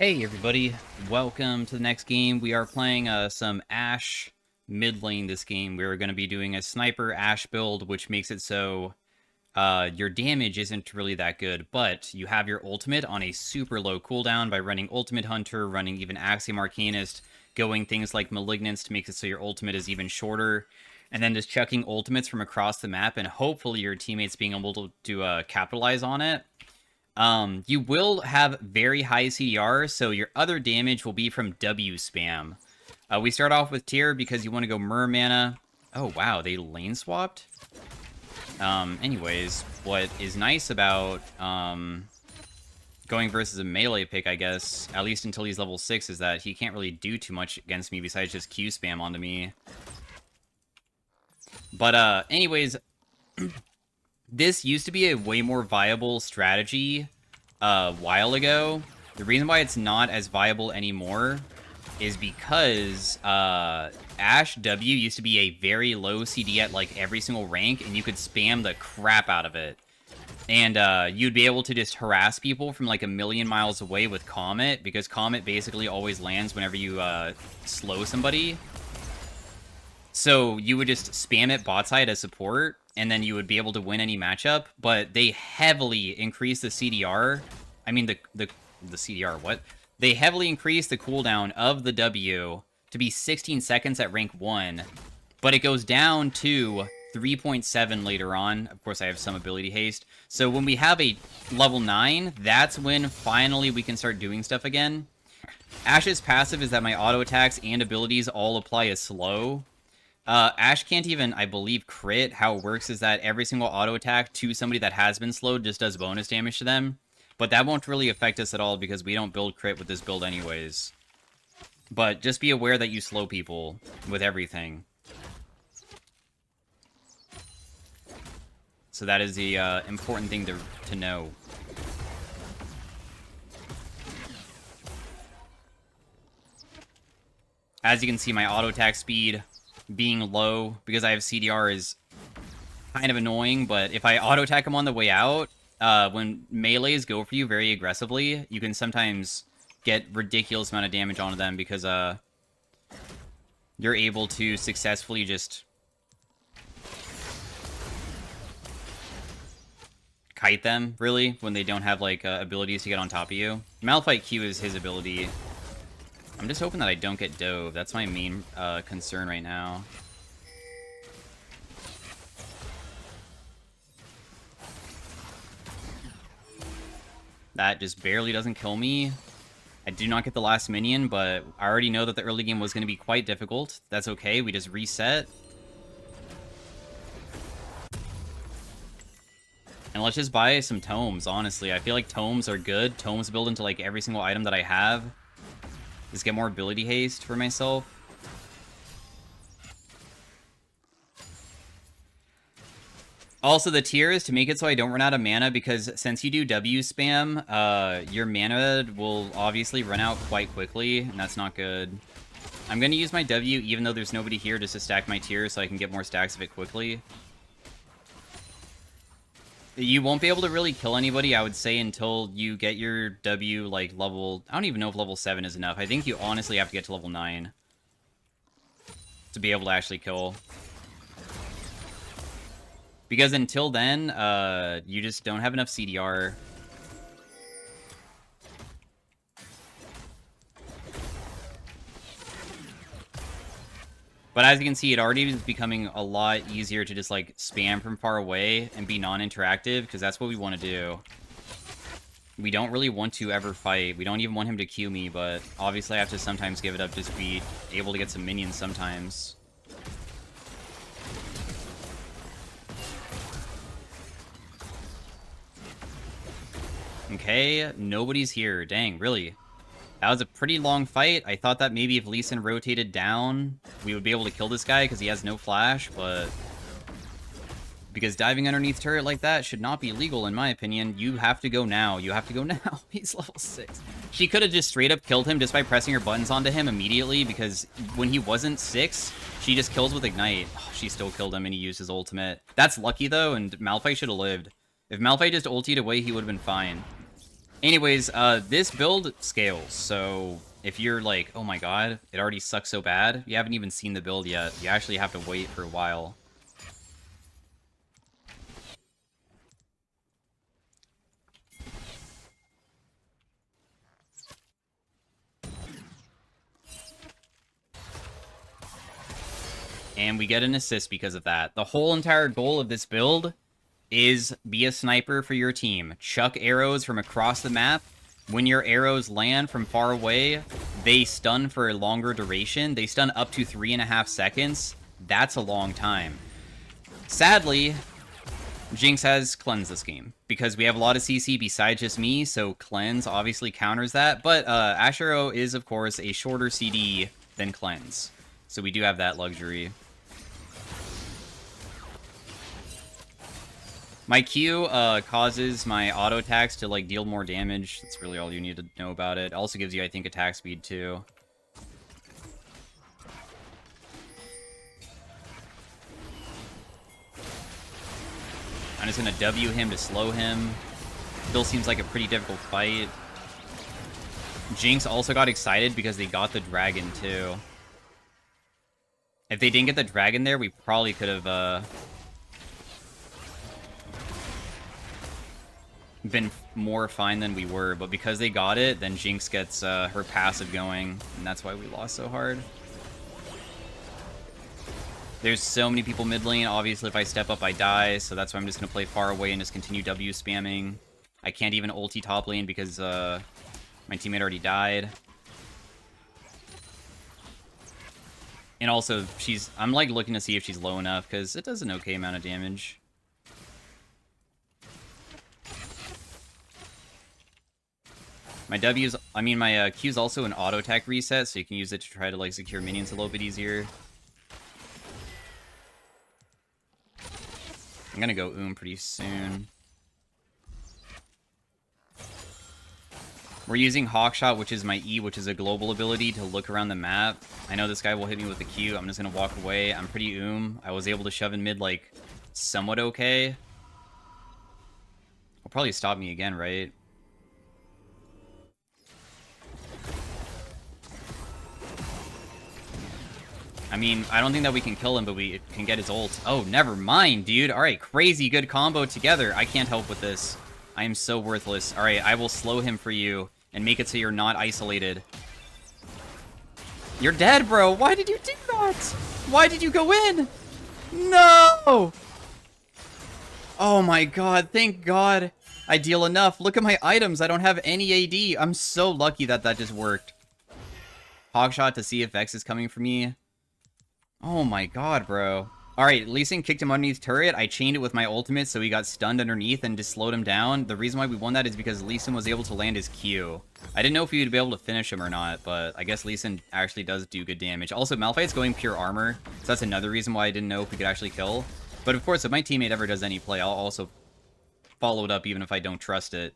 Hey everybody, welcome to the next game. We are playing some Ashe mid lane this game. We're going to be doing a Sniper Ashe build, which makes it so your damage isn't really that good, but you have your ultimate on a super low cooldown by running Ultimate Hunter, running even Axiom Arcanist, going things like Malignance to make it so your ultimate is even shorter, and then just chucking ultimates from across the map, and hopefully your teammates being able to capitalize on it. You will have very high CDR, so your other damage will be from W spam. We start off with tier because you want to go Mer mana. Oh wow, they lane swapped? Anyways, what is nice about going versus a melee pick, I guess, at least until he's level 6, is that he can't really do too much against me besides just Q spam onto me. But anyways, this used to be a way more viable strategy a while ago. The reason why it's not as viable anymore is because Ashe W used to be a very low CD at like every single rank, and you could spam the crap out of it. And you'd be able to just harass people from like a million miles away with Comet, because Comet basically always lands whenever you slow somebody. So you would just spam it bot side as support, and then you would be able to win any matchup. But they heavily increase the CDR. I mean the CDR. What? They heavily increase the cooldown of the W to be 16 seconds at rank 1, but it goes down to 3.7 later on. Of course, I have some ability haste. So when we have a level 9, that's when finally we can start doing stuff again. Ashe's passive is that my auto attacks and abilities all apply as slow. Ashe can't even, I believe, crit. How it works is that every single auto attack to somebody that has been slowed just does bonus damage to them. But that won't really affect us at all because we don't build crit with this build anyways. But just be aware that you slow people with everything. So that is the important thing to know. As you can see, my auto attack speed being low because I have CDR is kind of annoying, but if I auto attack him on the way out, when melees go for you very aggressively, you can sometimes get ridiculous amount of damage onto them because you're able to successfully just kite them, really, when they don't have like abilities to get on top of you. Malphite Q is his ability. I'm just hoping that I don't get dove. That's my main concern right now. That just barely doesn't kill me. I do not get the last minion, but I already know that the early game was going to be quite difficult. That's okay. We just reset. And let's just buy some tomes, honestly. I feel like tomes are good. Tomes build into like every single item that I have. Just get more ability haste for myself. Also, the tier is to make it so I don't run out of mana, because since you do W spam, your mana will obviously run out quite quickly, and that's not good. I'm going to use my W even though there's nobody here just to stack my tier so I can get more stacks of it quickly. You won't be able to really kill anybody, I would say, until you get your W, like, level... I don't even know if level 7 is enough. I think you honestly have to get to level 9 to be able to actually kill. Because until then, you just don't have enough CDR. But as you can see, it already is becoming a lot easier to just, like, spam from far away and be non-interactive, because that's what we want to do. We don't really want to ever fight. We don't even want him to Q me, but obviously I have to sometimes give it up just to be able to get some minions sometimes. Okay, nobody's here. Dang, really? That was a pretty long fight. I thought that maybe if Lee Sin rotated down, we would be able to kill this guy because he has no flash, but... because diving underneath turret like that should not be legal, in my opinion. You have to go now. You have to go now. He's level 6. She could have just straight up killed him just by pressing her buttons onto him immediately, because when he wasn't 6, she just kills with Ignite. Oh, she still killed him and he used his ultimate. That's lucky, though, and Malphite should have lived. If Malphite just ultied away, he would have been fine. Anyways, this build scales, so if you're like, oh my god, it already sucks so bad, you haven't even seen the build yet. You actually have to wait for a while. And we get an assist because of that. The whole entire goal of this build is be a sniper for your team. Chuck arrows from across the map. When your arrows land from far away, they stun for a longer duration. They stun up to 3.5 seconds. That's a long time. Sadly, Jinx has Cleanse this game, because we have a lot of CC besides just me, so Cleanse obviously counters that. But Ashe Arrow is, of course, a shorter CD than Cleanse. So we do have that luxury. My Q causes my auto attacks to like deal more damage. That's really all you need to know about it. It also gives you, I think, attack speed too. I'm just gonna W him to slow him. Still seems like a pretty difficult fight. Jinx also got excited because they got the dragon too. If they didn't get the dragon there, we probably could have been more fine than we were, but because they got it, then Jinx gets her passive going, and that's why we lost so hard. There's so many people mid lane. Obviously, if I step up, I die, so that's why I'm just going to play far away and just continue W spamming. I can't even ulti top lane because my teammate already died. And also, I'm like looking to see if she's low enough, because it does an okay amount of damage. My Q's also an auto attack reset, so you can use it to try to like secure minions a little bit easier. I'm gonna go pretty soon. We're using Hawkshot, which is my E, which is a global ability to look around the map. I know this guy will hit me with the Q. I'm just gonna walk away. I'm pretty I was able to shove in mid like somewhat okay. He'll probably stop me again, right? I mean, I don't think that we can kill him, but we can get his ult. Oh, never mind, dude. All right, crazy good combo together. I can't help with this. I am so worthless. All right, I will slow him for you and make it so you're not isolated. You're dead, bro. Why did you do that? Why did you go in? No! Oh my god, thank god. I deal enough. Look at my items. I don't have any AD. I'm so lucky that that just worked. Hogshot to see if Vex is coming for me. Oh my god, bro. Alright, Lee Sin kicked him underneath turret. I chained it with my ultimate, so he got stunned underneath and just slowed him down. The reason why we won that is because Lee Sin was able to land his Q. I didn't know if he would be able to finish him or not, but I guess Lee Sin actually does do good damage. Also, Malphite's going pure armor, so that's another reason why I didn't know if we could actually kill. But of course, if my teammate ever does any play, I'll also follow it up even if I don't trust it.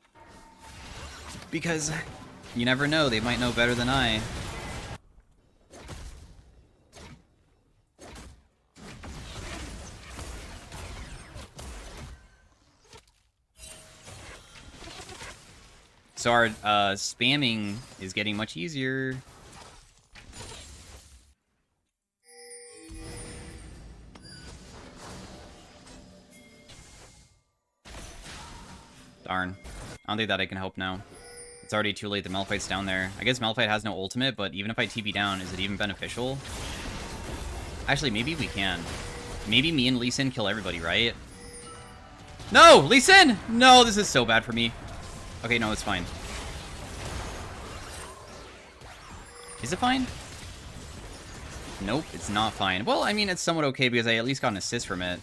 Because you never know, they might know better than I. So our spamming is getting much easier. Darn. I don't think that I can help now. It's already too late. The Malphite's down there. I guess Malphite has no ultimate, but even if I TP down, is it even beneficial? Actually, maybe we can. Maybe me and Lee Sin kill everybody, right? No! Lee Sin! No, this is so bad for me. Okay, no, it's fine. Is it fine? Nope, it's not fine. Well, I mean, it's somewhat okay because I at least got an assist from it.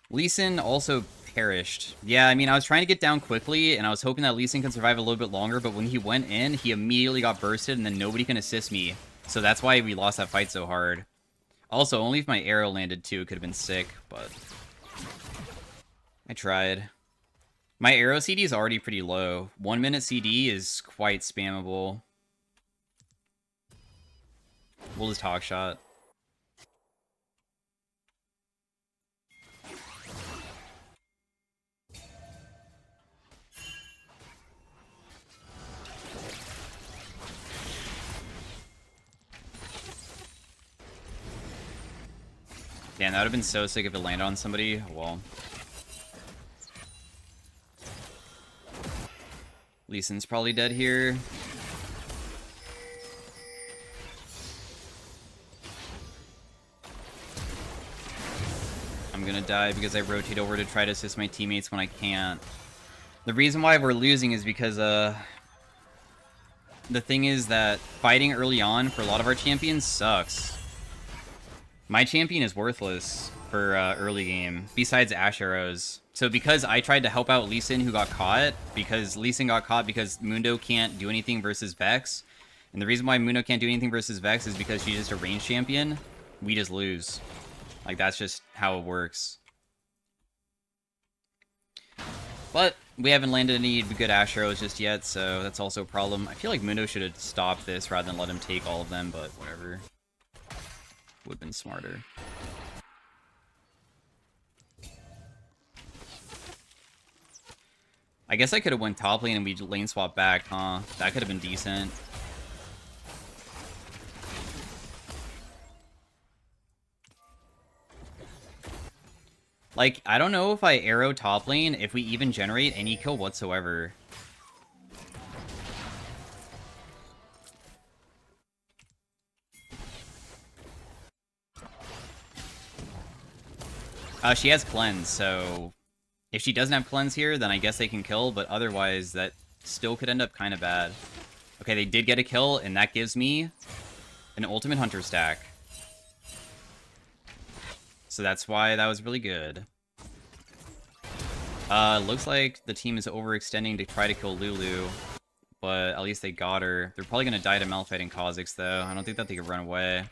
Lee Sin also perished. Yeah, I mean, I was trying to get down quickly, and I was hoping that Lee Sin can survive a little bit longer, but when he went in, he immediately got bursted, and then nobody can assist me. So that's why we lost that fight so hard. Also, only if my arrow landed too, it could have been sick, but I tried. My arrow CD is already pretty low. 1 minute CD is quite spammable. We'll just hog shot. Damn, that would have been so sick if it landed on somebody. Well. Lee Sin's probably dead here. I'm gonna die because I rotate over to try to assist my teammates when I can't. The reason why we're losing is because, the thing is that fighting early on for a lot of our champions sucks. My champion is worthless for early game, besides Ashe arrows. So because I tried to help out Lee Sin who got caught, because Lee Sin got caught because Mundo can't do anything versus Vex, and the reason why Mundo can't do anything versus Vex is because she's just a ranged champion, we just lose. Like, that's just how it works. But we haven't landed any good Ashe arrows just yet, so that's also a problem. I feel like Mundo should have stopped this rather than let him take all of them, but whatever. Would have been smarter. I guess I could have went top lane and we lane swap back, huh? That could have been decent. Like, I don't know if I arrow top lane, if we even generate any kill whatsoever. She has cleanse, so if she doesn't have cleanse here, then I guess they can kill, but otherwise that still could end up kind of bad. Okay, they did get a kill, and that gives me an ultimate hunter stack. So that's why that was really good. Looks like the team is overextending to try to kill Lulu, but at least they got her. They're probably going to die to Malphite and Kha'Zix, though. I don't think that they could run away.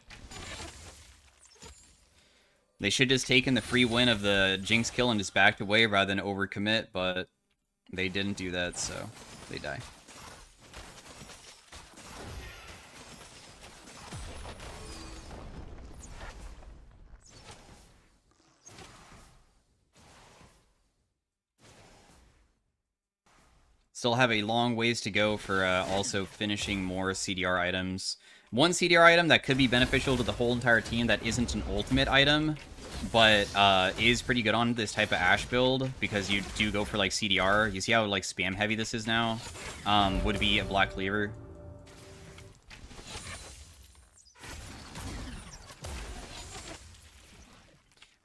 They should just taken the free win of the Jinx kill and just backed away rather than overcommit, but they didn't do that, so they die. Still have a long ways to go for also finishing more CDR items. One CDR item that could be beneficial to the whole entire team that isn't an ultimate item, but is pretty good on this type of Ashe build, because you do go for, like, CDR. You see how, like, spam heavy this is now? Would be a Black Cleaver.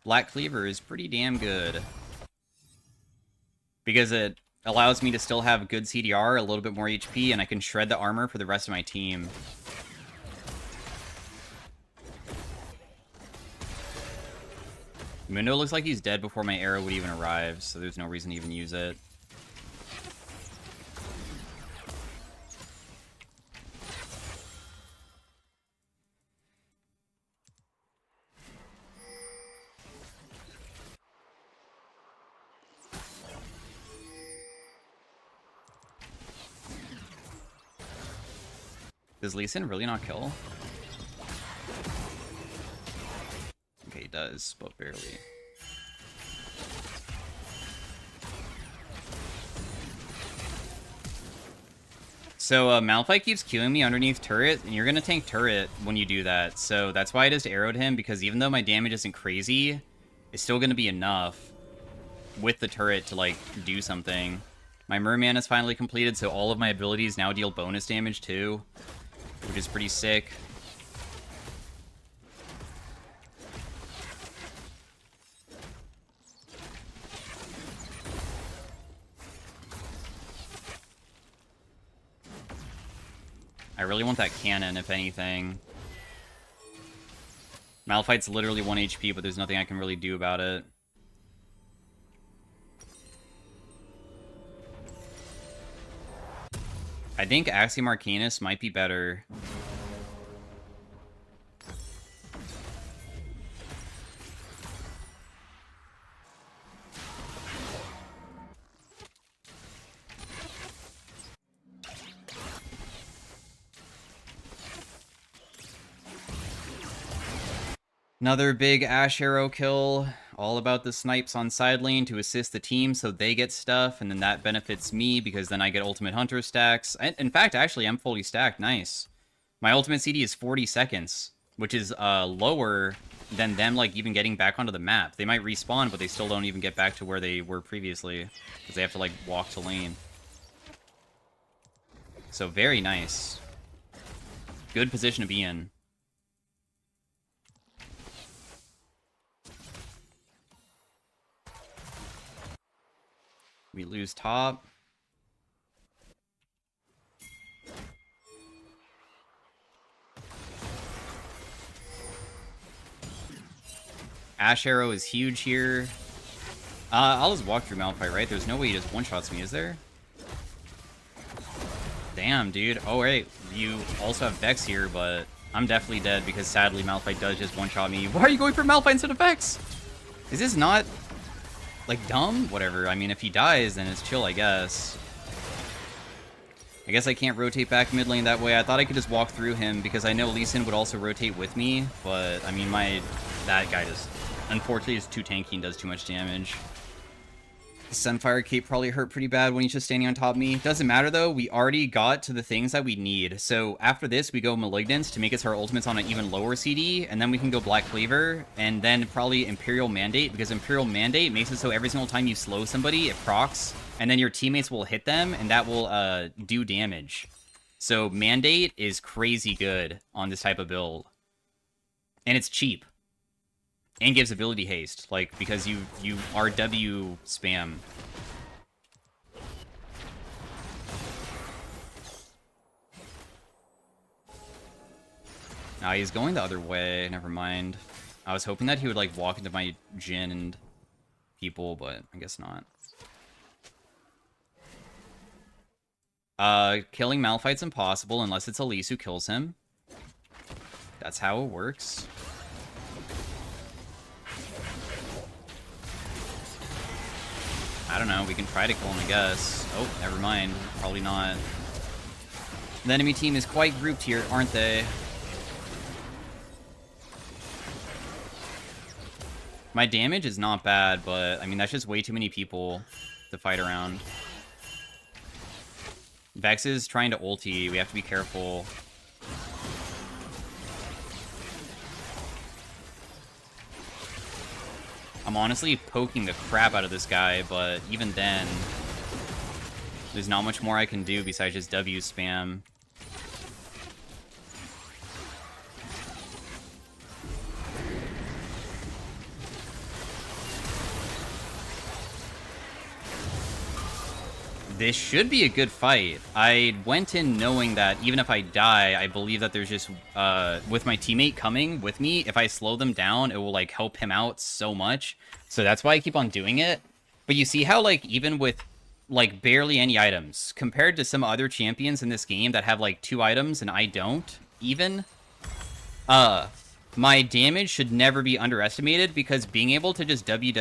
Black Cleaver is pretty damn good, because it allows me to still have good CDR, a little bit more HP, and I can shred the armor for the rest of my team. Mundo looks like he's dead before my arrow would even arrive, so there's no reason to even use it. Does Lee Sin really not kill? Okay, he does, but barely. So, Malphite keeps queuing me underneath turret, and you're gonna tank turret when you do that. So that's why I just arrowed him, because even though my damage isn't crazy, it's still gonna be enough with the turret to, like, do something. My Merman is finally completed, so all of my abilities now deal bonus damage too, which is pretty sick. I really want that cannon, if anything. Malphite's literally 1 HP, but there's nothing I can really do about it. I think Axiom Arcanus might be better. Another big Ashe arrow kill. All about the snipes on side lane to assist the team so they get stuff, and then that benefits me because then I get ultimate hunter stacks. In fact, actually, I'm fully stacked. Nice. My ultimate CD is 40 seconds. which is lower than them like even getting back onto the map. They might respawn, but they still don't even get back to where they were previously because they have to like walk to lane. So very nice. Good position to be in. We lose top. Ashe Arrow is huge here. I'll just walk through Malphite, right? There's no way he just one-shots me, is there? Damn, dude. Oh, wait. You also have Vex here, but I'm definitely dead because sadly Malphite does just one-shot me. Why are you going for Malphite instead of Vex? Is this not, like, dumb? Whatever. I mean, if he dies, then it's chill, I guess. I guess I can't rotate back mid lane that way. I thought I could just walk through him because I know Lee Sin would also rotate with me, but, I mean, that guy just, unfortunately, is too tanky and does too much damage. The Sunfire Cape probably hurt pretty bad when he's just standing on top of me. Doesn't matter, though. We already got to the things that we need. So after this, we go Malignance to make us our ultimates on an even lower CD, and then we can go Black Cleaver, and then probably Imperial Mandate, because Imperial Mandate makes it so every single time you slow somebody, it procs, and then your teammates will hit them, and that will do damage. So Mandate is crazy good on this type of build. And it's cheap. And gives ability haste, like, because you RW spam. Nah, he's going the other way, never mind. I was hoping that he would, like, walk into my Jhin and people, but I guess not. Killing Malphite's impossible unless it's Elise who kills him. That's how it works. I don't know, we can try to kill him, I guess. Oh, never mind. Probably not. The enemy team is quite grouped here, aren't they? My damage is not bad, but, I mean, that's just way too many people to fight around. Vex is trying to ulti. We have to be careful. I'm honestly poking the crap out of this guy, but even then, there's not much more I can do besides just W spam. This should be a good fight. I went in knowing that even if I die, I believe that there's just, with my teammate coming with me, if I slow them down, it will, like, help him out so much. So that's why I keep on doing it. But you see how, like, even with, like, barely any items, compared to some other champions in this game that have, like, 2 items and I don't, even, my damage should never be underestimated because being able to just W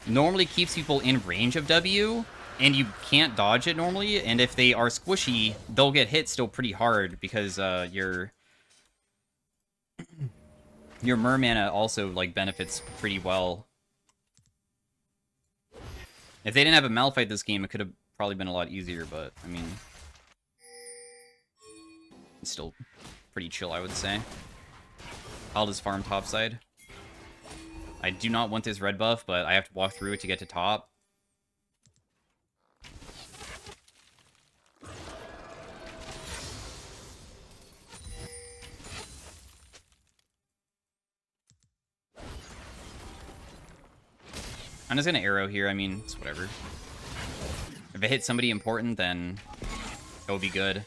normally keeps people in range of W, and you can't dodge it normally, and if they are squishy, they'll get hit still pretty hard, because your Mermana also, like, benefits pretty well. If they didn't have a Malphite this game, it could have probably been a lot easier, but, I mean, it's still pretty chill, I would say. I'll just farm topside. I do not want this red buff, but I have to walk through it to get to top. I'm just gonna arrow here. I mean, it's whatever. If it hits somebody important, then it'll be good.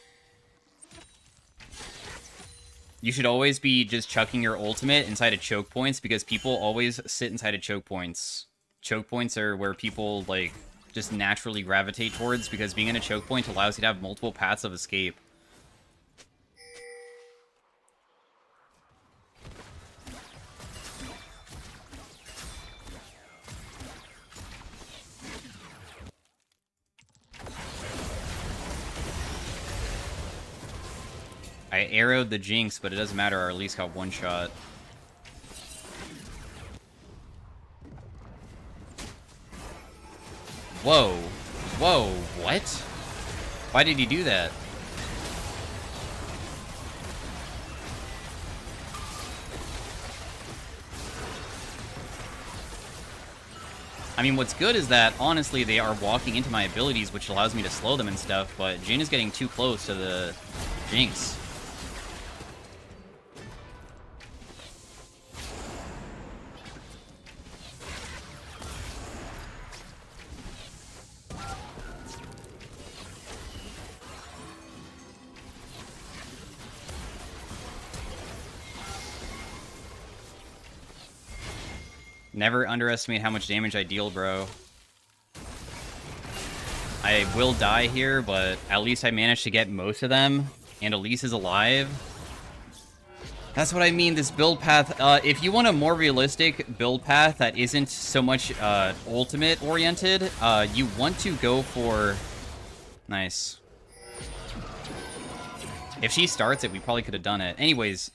You should always be just chucking your ultimate inside of choke points because people always sit inside of choke points. Choke points are where people, like, just naturally gravitate towards because being in a choke point allows you to have multiple paths of escape. I arrowed the Jinx, but it doesn't matter. Our Elise got one shot. Whoa. Whoa, what? Why did he do that? I mean, what's good is that, honestly, they are walking into my abilities, which allows me to slow them and stuff, but Jhin is getting too close to the Jinx. Never underestimate how much damage I deal, bro. I will die here, but at least I managed to get most of them, and Elise is alive. That's what I mean, this build path. If you want a more realistic build path that isn't so much ultimate-oriented, you want to go for... Nice. If she starts it, we probably could have done it. Anyways,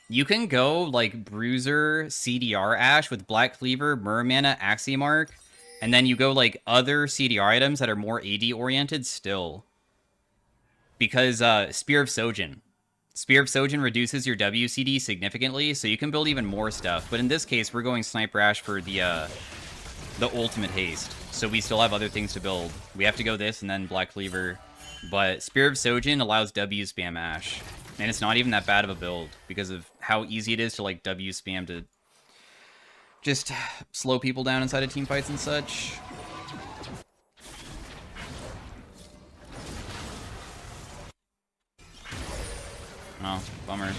you can go, like, Bruiser, CDR Ashe with Black Cleaver, Mermana, Axiomark, and then you go, like, other CDR items that are more AD-oriented still. Because, Spear of Sojin. Spear of Sojin reduces your WCD significantly, so you can build even more stuff. But in this case, we're going Sniper Ashe for the ultimate haste. So we still have other things to build. We have to go this and then Black Cleaver. But Spear of Sojin allows W spam Ashe. And it's not even that bad of a build because of how easy it is to, like, W spam to just slow people down inside of team fights and such. Oh, bummer.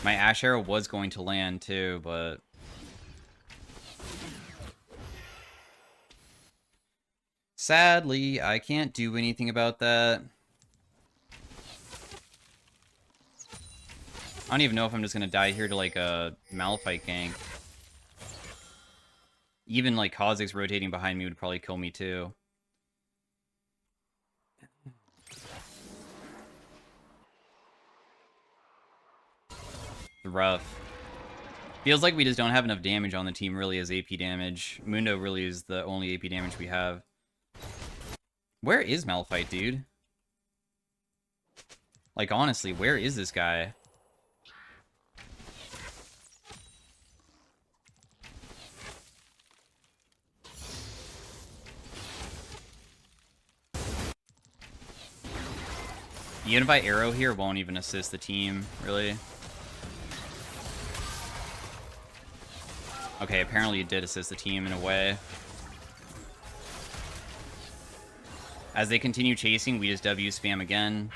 My Ashe arrow was going to land too, but... sadly, I can't do anything about that. I don't even know if I'm just gonna die here to, like, a Malphite gank. Even, like, Kha'Zix rotating behind me would probably kill me, too. Rough. Feels like we just don't have enough damage on the team, really, as AP damage. Mundo really is the only AP damage we have. Where is Malphite, dude? Like, honestly, where is this guy? Unify Arrow here won't even assist the team, really. Okay, apparently it did assist the team in a way. As they continue chasing, we just W spam again.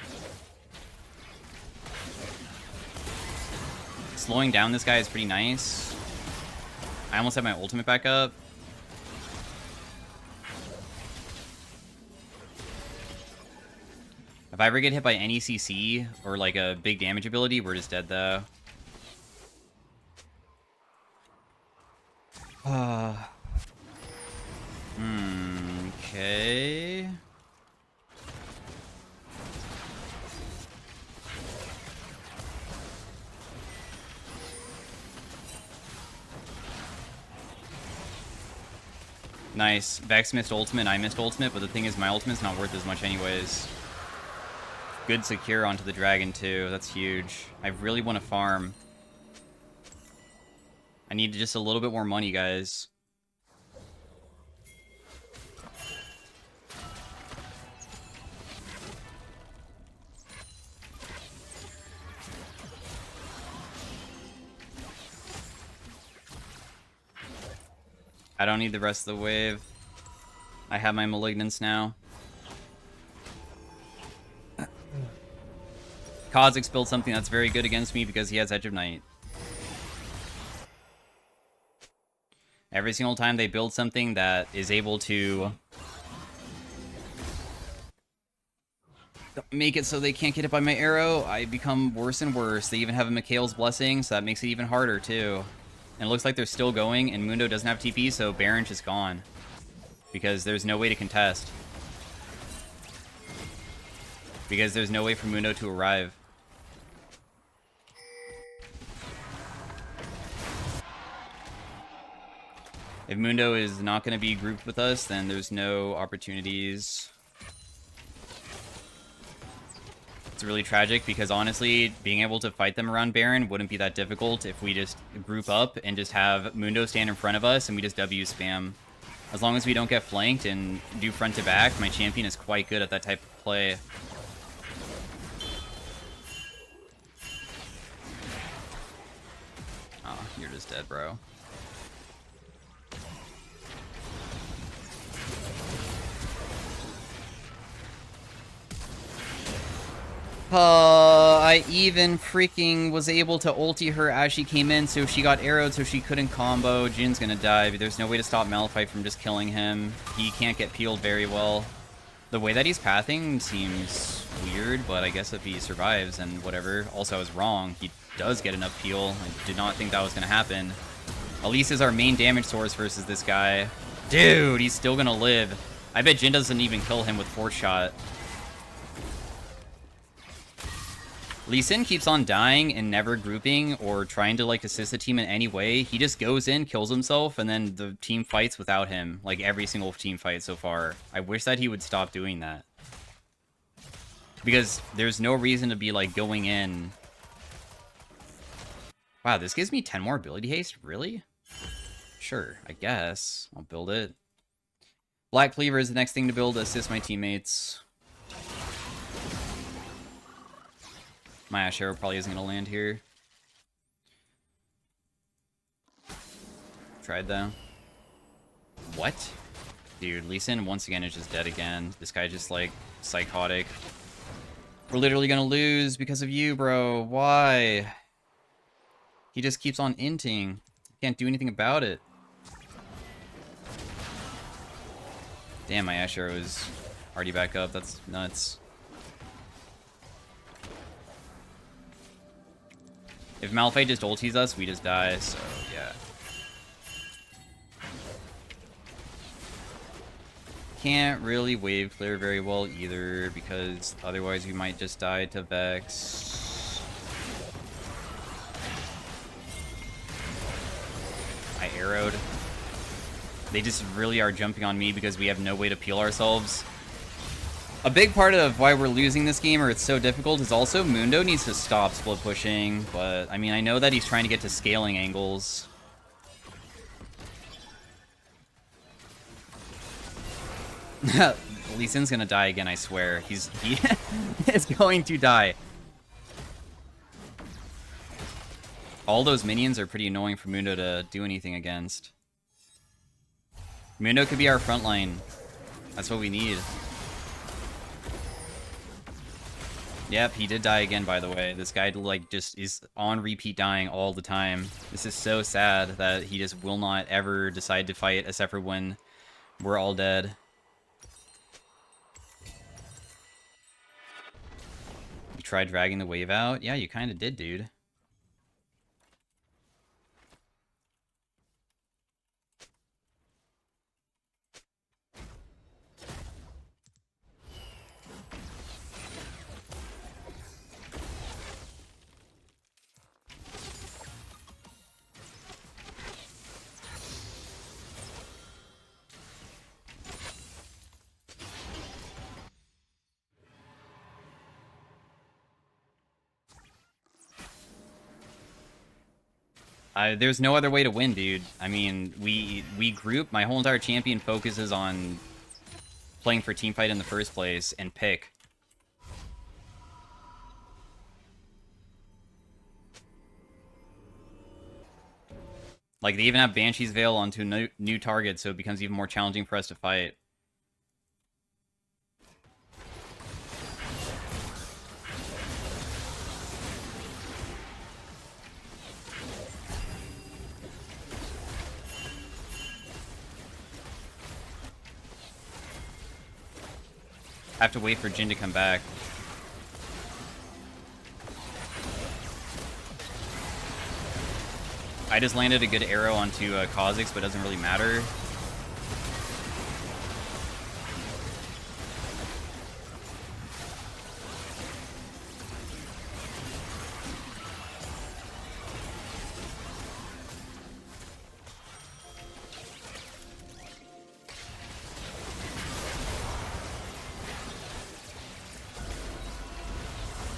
Slowing down this guy is pretty nice. I almost have my ultimate back up. If I ever get hit by any CC or, like, a big damage ability, we're just dead, though. Okay. Nice. Vex missed ultimate, I missed ultimate, but the thing is my ultimate's not worth as much anyways. Good secure onto the dragon, too. That's huge. I really want to farm. I need just a little bit more money, guys. I don't need the rest of the wave. I have my Malignance now. Kha'Zix built something that's very good against me because he has Edge of Night. Every single time they build something that is able to make it so they can't get hit by my arrow, I become worse and worse. They even have a Mikhail's Blessing, so that makes it even harder, too. And it looks like they're still going, and Mundo doesn't have TP, so Baron's just gone. Because there's no way to contest. Because there's no way for Mundo to arrive. If Mundo is not going to be grouped with us, then there's no opportunities. It's really tragic because honestly, being able to fight them around Baron wouldn't be that difficult if we just group up and just have Mundo stand in front of us and we just W spam. As long as we don't get flanked and do front to back, my champion is quite good at that type of play. Oh, you're just dead, bro. I even freaking was able to ulti her as she came in, so she got arrowed so she couldn't combo. Jin's gonna die, but there's no way to stop Malphite from just killing him. He can't get peeled very well. The way that he's pathing seems weird, but I guess if he survives and whatever. Also, I was wrong. He does get enough peel. I did not think that was gonna happen. Elise is our main damage source versus this guy. Dude, he's still gonna live. I bet Jin doesn't even kill him with Force Shot. Lee Sin keeps on dying and never grouping or trying to, like, assist the team in any way. He just goes in, kills himself, and then the team fights without him. Like, every single team fight so far. I wish that he would stop doing that. Because there's no reason to be, like, going in. Wow, this gives me 10 more ability haste? Really? Sure, I guess. I'll build it. Black Cleaver is the next thing to build to assist my teammates. My Ashe Arrow probably isn't going to land here. Tried though. What? Dude, Lee Sin once again is just dead again. This guy just like psychotic. We're literally going to lose because of you, bro. Why? He just keeps on inting. Can't do anything about it. Damn, my Ashe Arrow is already back up. That's nuts. If Malphite just ultis us, we just die, so yeah. Can't really wave clear very well either, because otherwise we might just die to Vex. I arrowed. They just really are jumping on me because we have no way to peel ourselves. A big part of why we're losing this game, or it's so difficult, is also Mundo needs to stop split pushing, but I mean, I know that he's trying to get to scaling angles. Lee Sin's gonna die again, I swear. He is going to die. All those minions are pretty annoying for Mundo to do anything against. Mundo could be our front line. That's what we need. Yep, he did die again, by the way. This guy, like, just is on repeat dying all the time. This is so sad that he just will not ever decide to fight, except for when we're all dead. You tried dragging the wave out? Yeah, you kind of did, dude. There's no other way to win, dude. I mean, we group. My whole entire champion focuses on playing for teamfight in the first place and pick. Like, they even have Banshee's Veil onto new targets, so it becomes even more challenging for us to fight. I have to wait for Jin to come back. I just landed a good arrow onto Kha'Zix, but it doesn't really matter.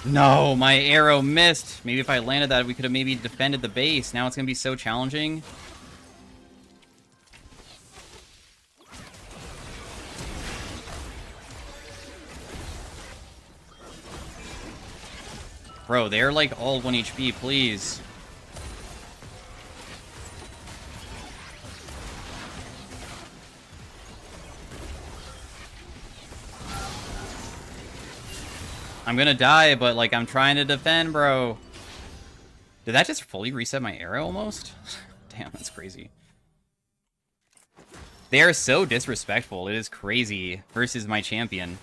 No, my arrow missed. Maybe if I landed that, we could have maybe defended the base. Now it's going to be so challenging. Bro, they're like all 1 HP, please. I'm gonna die, but like I'm trying to defend, bro. Did that just fully reset my arrow almost? Damn, that's crazy. They are so disrespectful. It is crazy versus my champion.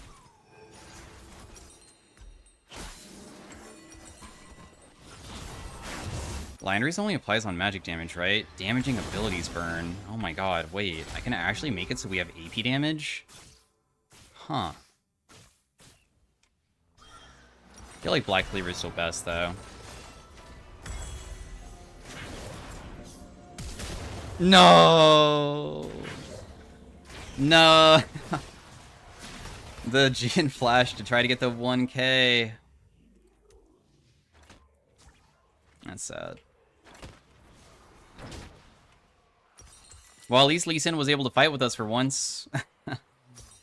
Lion Race only applies on magic damage, right? Damaging abilities burn. Oh my god, wait. I can actually make it so we have AP damage? Huh. I feel like Black Cleaver is still best, though. No! No! The Jhin flash to try to get the 1k. That's sad. Well, at least Lee Sin was able to fight with us for once.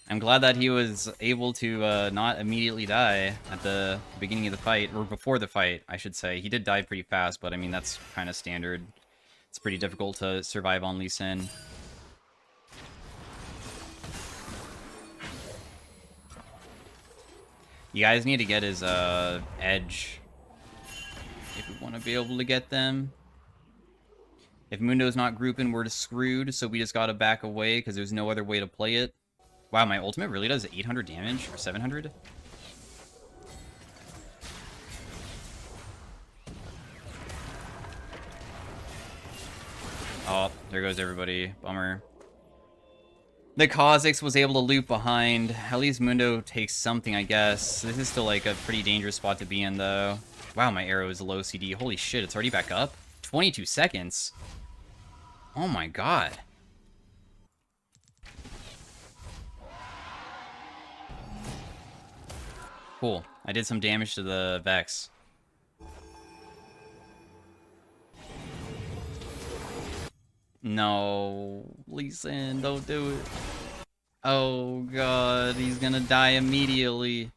I'm glad that he was able to not immediately die at the beginning of the fight, or before the fight, I should say. He did die pretty fast, but I mean, that's kind of standard. It's pretty difficult to survive on Lee Sin. You guys need to get his edge if we want to be able to get them. If Mundo's not grouping, we're screwed, so we just gotta back away because there's no other way to play it. Wow, my ultimate really does 800 damage? Or 700? Oh, there goes everybody. Bummer. The Kha'Zix was able to loop behind. At least Mundo takes something, I guess. This is still like a pretty dangerous spot to be in, though. Wow, my arrow is low CD. Holy shit, it's already back up? 22 seconds? Oh my god. Cool. I did some damage to the Vex. No. Lee Sin, don't do it. Oh god, he's gonna die immediately.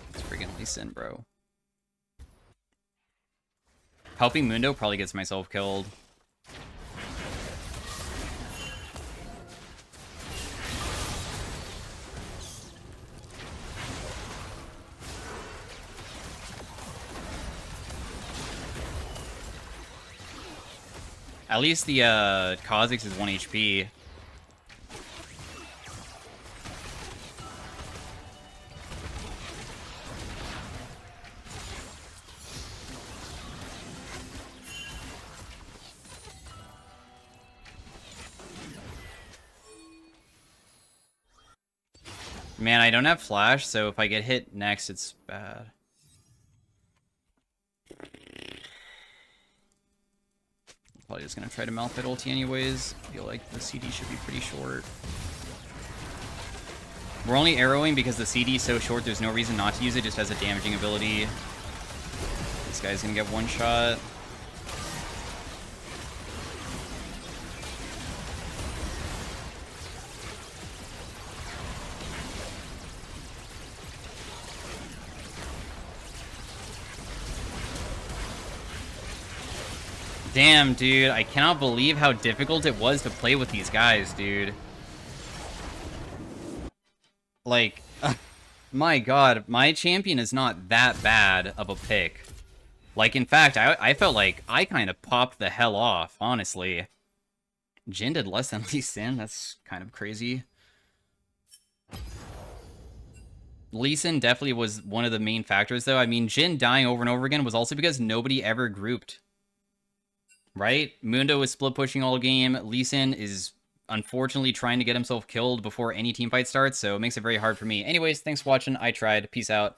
It's freaking Lee Sin, bro. Helping Mundo probably gets myself killed. At least the Kha'Zix is 1 HP. Man, I don't have flash, so if I get hit next, it's bad. Probably just gonna try to Malphite ulti anyways. I feel like the CD should be pretty short. We're only arrowing because the CD is so short, there's no reason not to use it, just as a damaging ability. This guy's gonna get one shot. Damn, dude, I cannot believe how difficult it was to play with these guys, dude. Like, my god, my champion is not that bad of a pick. Like, in fact, I felt like I kind of popped the hell off, honestly. Jhin did less than Lee Sin, that's kind of crazy. Lee Sin definitely was one of the main factors, though. I mean, Jhin dying over and over again was also because nobody ever grouped. Right? Mundo is split pushing all game. Lee Sin is unfortunately trying to get himself killed before any team fight starts, so it makes it very hard for me. Anyways, thanks for watching. I tried. Peace out.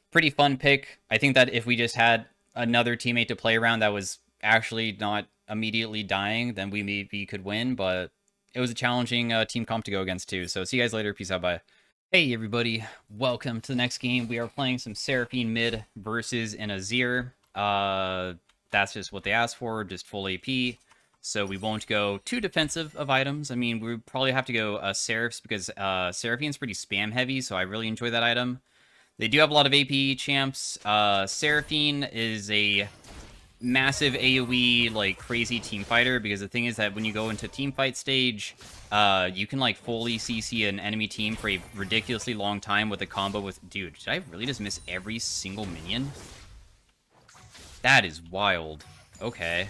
Pretty fun pick. I think that if we just had another teammate to play around that was actually not immediately dying, then we maybe could win, but it was a challenging team comp to go against too. So see you guys later. Peace out. Bye. Hey everybody, welcome to the next game. We are playing some Seraphine Mid versus an Azir. That's just what they asked for, just full AP. So we won't go too defensive of items. I mean, we probably have to go Seraphs because Seraphine's pretty spam heavy, so I really enjoy that item. They do have a lot of AP champs. Seraphine is a massive AoE, like, crazy team fighter, because the thing is that when you go into team fight stage, you can, like, fully CC an enemy team for a ridiculously long time with a combo with... Dude, did I really just miss every single minion? That is wild. Okay.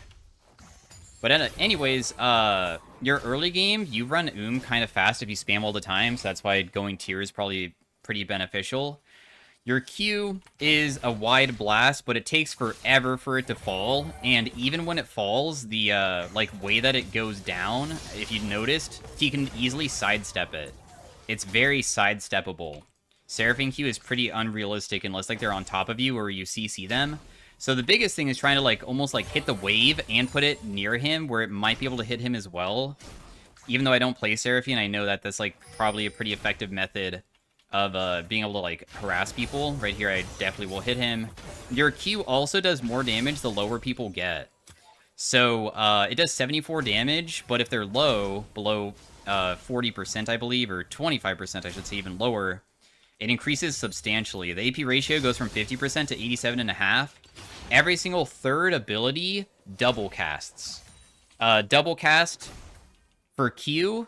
But anyways, your early game, you run kind of fast if you spam all the time, so that's why going tier is probably pretty beneficial. Your Q is a wide blast, but it takes forever for it to fall, and even when it falls, the like way that it goes down, if you noticed, you can easily sidestep it. It's very sidesteppable. Seraphine Q is pretty unrealistic unless like they're on top of you or you CC them. So the biggest thing is trying to like almost like hit the wave and put it near him where it might be able to hit him as well. Even though I don't play Seraphine, I know that that's like probably a pretty effective method of being able to like harass people. Right here, I definitely will hit him. Your Q also does more damage the lower people get. So it does 74 damage, but if they're low, below 40%, I believe, or 25%, I should say, even lower, it increases substantially. The AP ratio goes from 50% to 87.5. Every single third ability double casts. Double cast for Q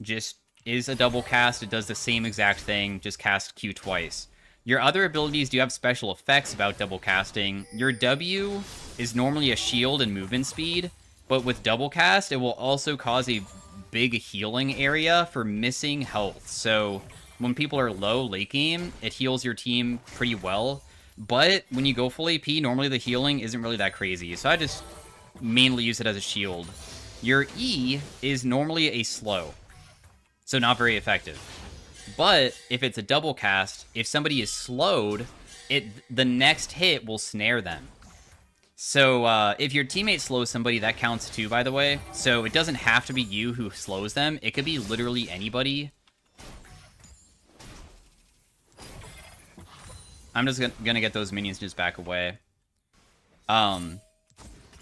just is a double cast. It does the same exact thing, just cast Q twice. Your other abilities do have special effects about double casting. Your W is normally a shield and movement speed, but with double cast, it will also cause a big healing area for missing health. So when people are low late game, it heals your team pretty well. But when you go full AP, normally the healing isn't really that crazy. So I just mainly use it as a shield. Your E is normally a slow, so not very effective. But if it's a double cast, if somebody is slowed, the next hit will snare them. So if your teammate slows somebody, that counts too, by the way. So it doesn't have to be you who slows them. It could be literally anybody. I'm just gonna get those minions just back away. But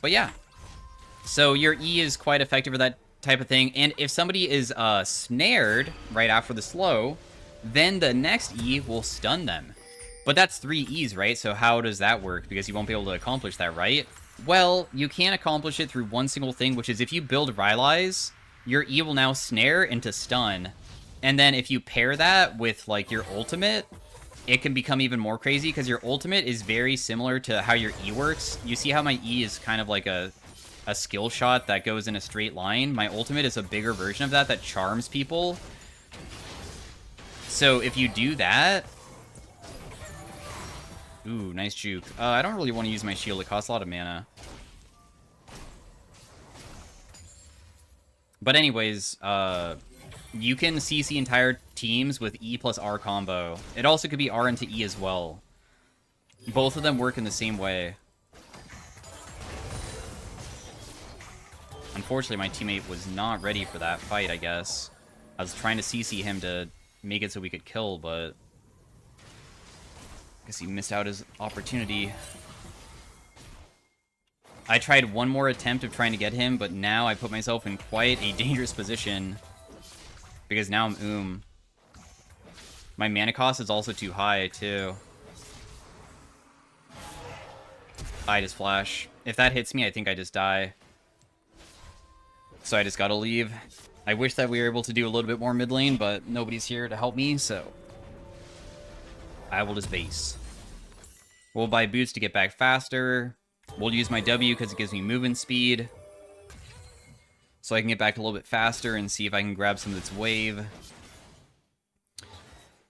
yeah. So your E is quite effective for that type of thing. And if somebody is snared right after the slow, then the next E will stun them. But that's 3 E's, right? So how does that work? Because you won't be able to accomplish that, right? Well, you can accomplish it through one single thing, which is if you build Rylai's, your E will now snare into stun. And then if you pair that with, like, your ultimate, it can become even more crazy, because your ultimate is very similar to how your E works. You see how my E is kind of like a skill shot that goes in a straight line? My ultimate is a bigger version of that charms people. So if you do that... Ooh, nice juke. I don't really want to use my shield. It costs a lot of mana. But anyways, you can CC entire teams with E plus R combo. It also could be R into E as well. Both of them work in the same way. Unfortunately, my teammate was not ready for that fight, I guess. I was trying to CC him to make it so we could kill, but... I guess he missed out his opportunity. I tried one more attempt of trying to get him, but now I put myself in quite a dangerous position. Because now I'm My mana cost is also too high, too. I just flash. If that hits me, I think I just die. So I just gotta leave. I wish that we were able to do a little bit more mid lane, but nobody's here to help me, so... I will just base. We'll buy boots to get back faster. We'll use my W because it gives me movement speed. So I can get back a little bit faster and see if I can grab some of its wave.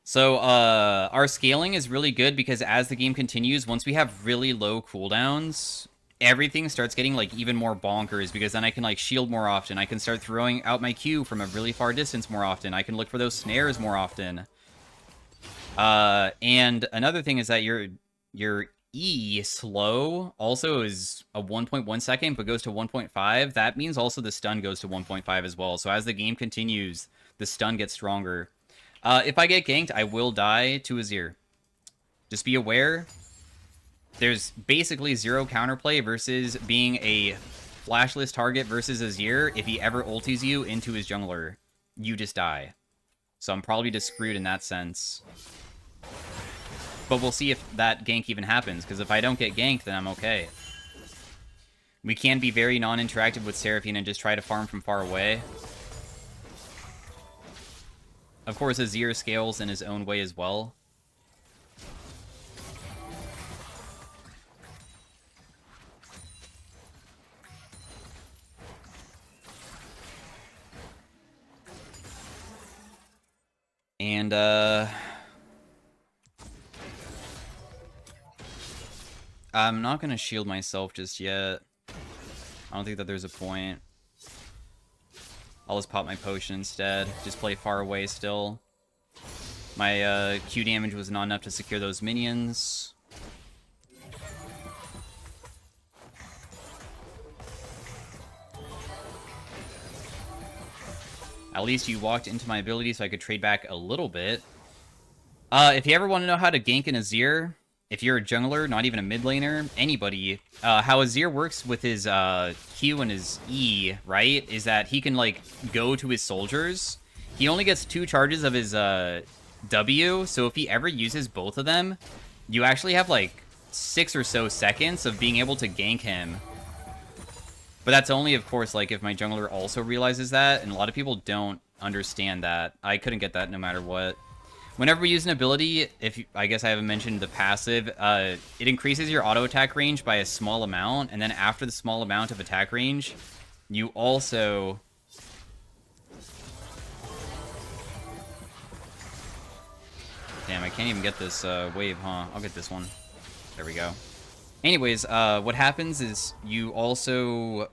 So, our scaling is really good because as the game continues, once we have really low cooldowns, everything starts getting, like, even more bonkers, because then I can, like, shield more often. I can start throwing out my Q from a really far distance more often. I can look for those snares more often. And another thing is that your E slow also is a 1.1 second, but goes to 1.5. That means also the stun goes to 1.5 as well. So as the game continues, the stun gets stronger. If I get ganked, I will die to Azir. Just be aware, there's basically zero counterplay versus being a flashless target versus Azir. If he ever ulties you into his jungler, you just die. So I'm probably just screwed in that sense. But we'll see if that gank even happens, because if I don't get ganked, then I'm okay. We can be very non-interactive with Seraphine and just try to farm from far away. Of course, Azir scales in his own way as well. And, I'm not going to shield myself just yet. I don't think that there's a point. I'll just pop my potion instead. Just play far away still. My Q damage was not enough to secure those minions. At least you walked into my ability so I could trade back a little bit. If you ever want to know how to gank an Azir, if you're a jungler, not even a mid laner, anybody, how Azir works with his Q and his E, right, is that he can, like, go to his soldiers. He only gets 2 charges of his W, so if he ever uses both of them, you actually have, like, 6 or so seconds of being able to gank him. But that's only, of course, like, if my jungler also realizes that, and a lot of people don't understand that. I couldn't get that no matter what. Whenever we use an ability, I guess I haven't mentioned the passive, it increases your auto attack range by a small amount, and then after the small amount of attack range, you also... Damn, I can't even get this wave, huh? I'll get this one. There we go. Anyways, what happens is you also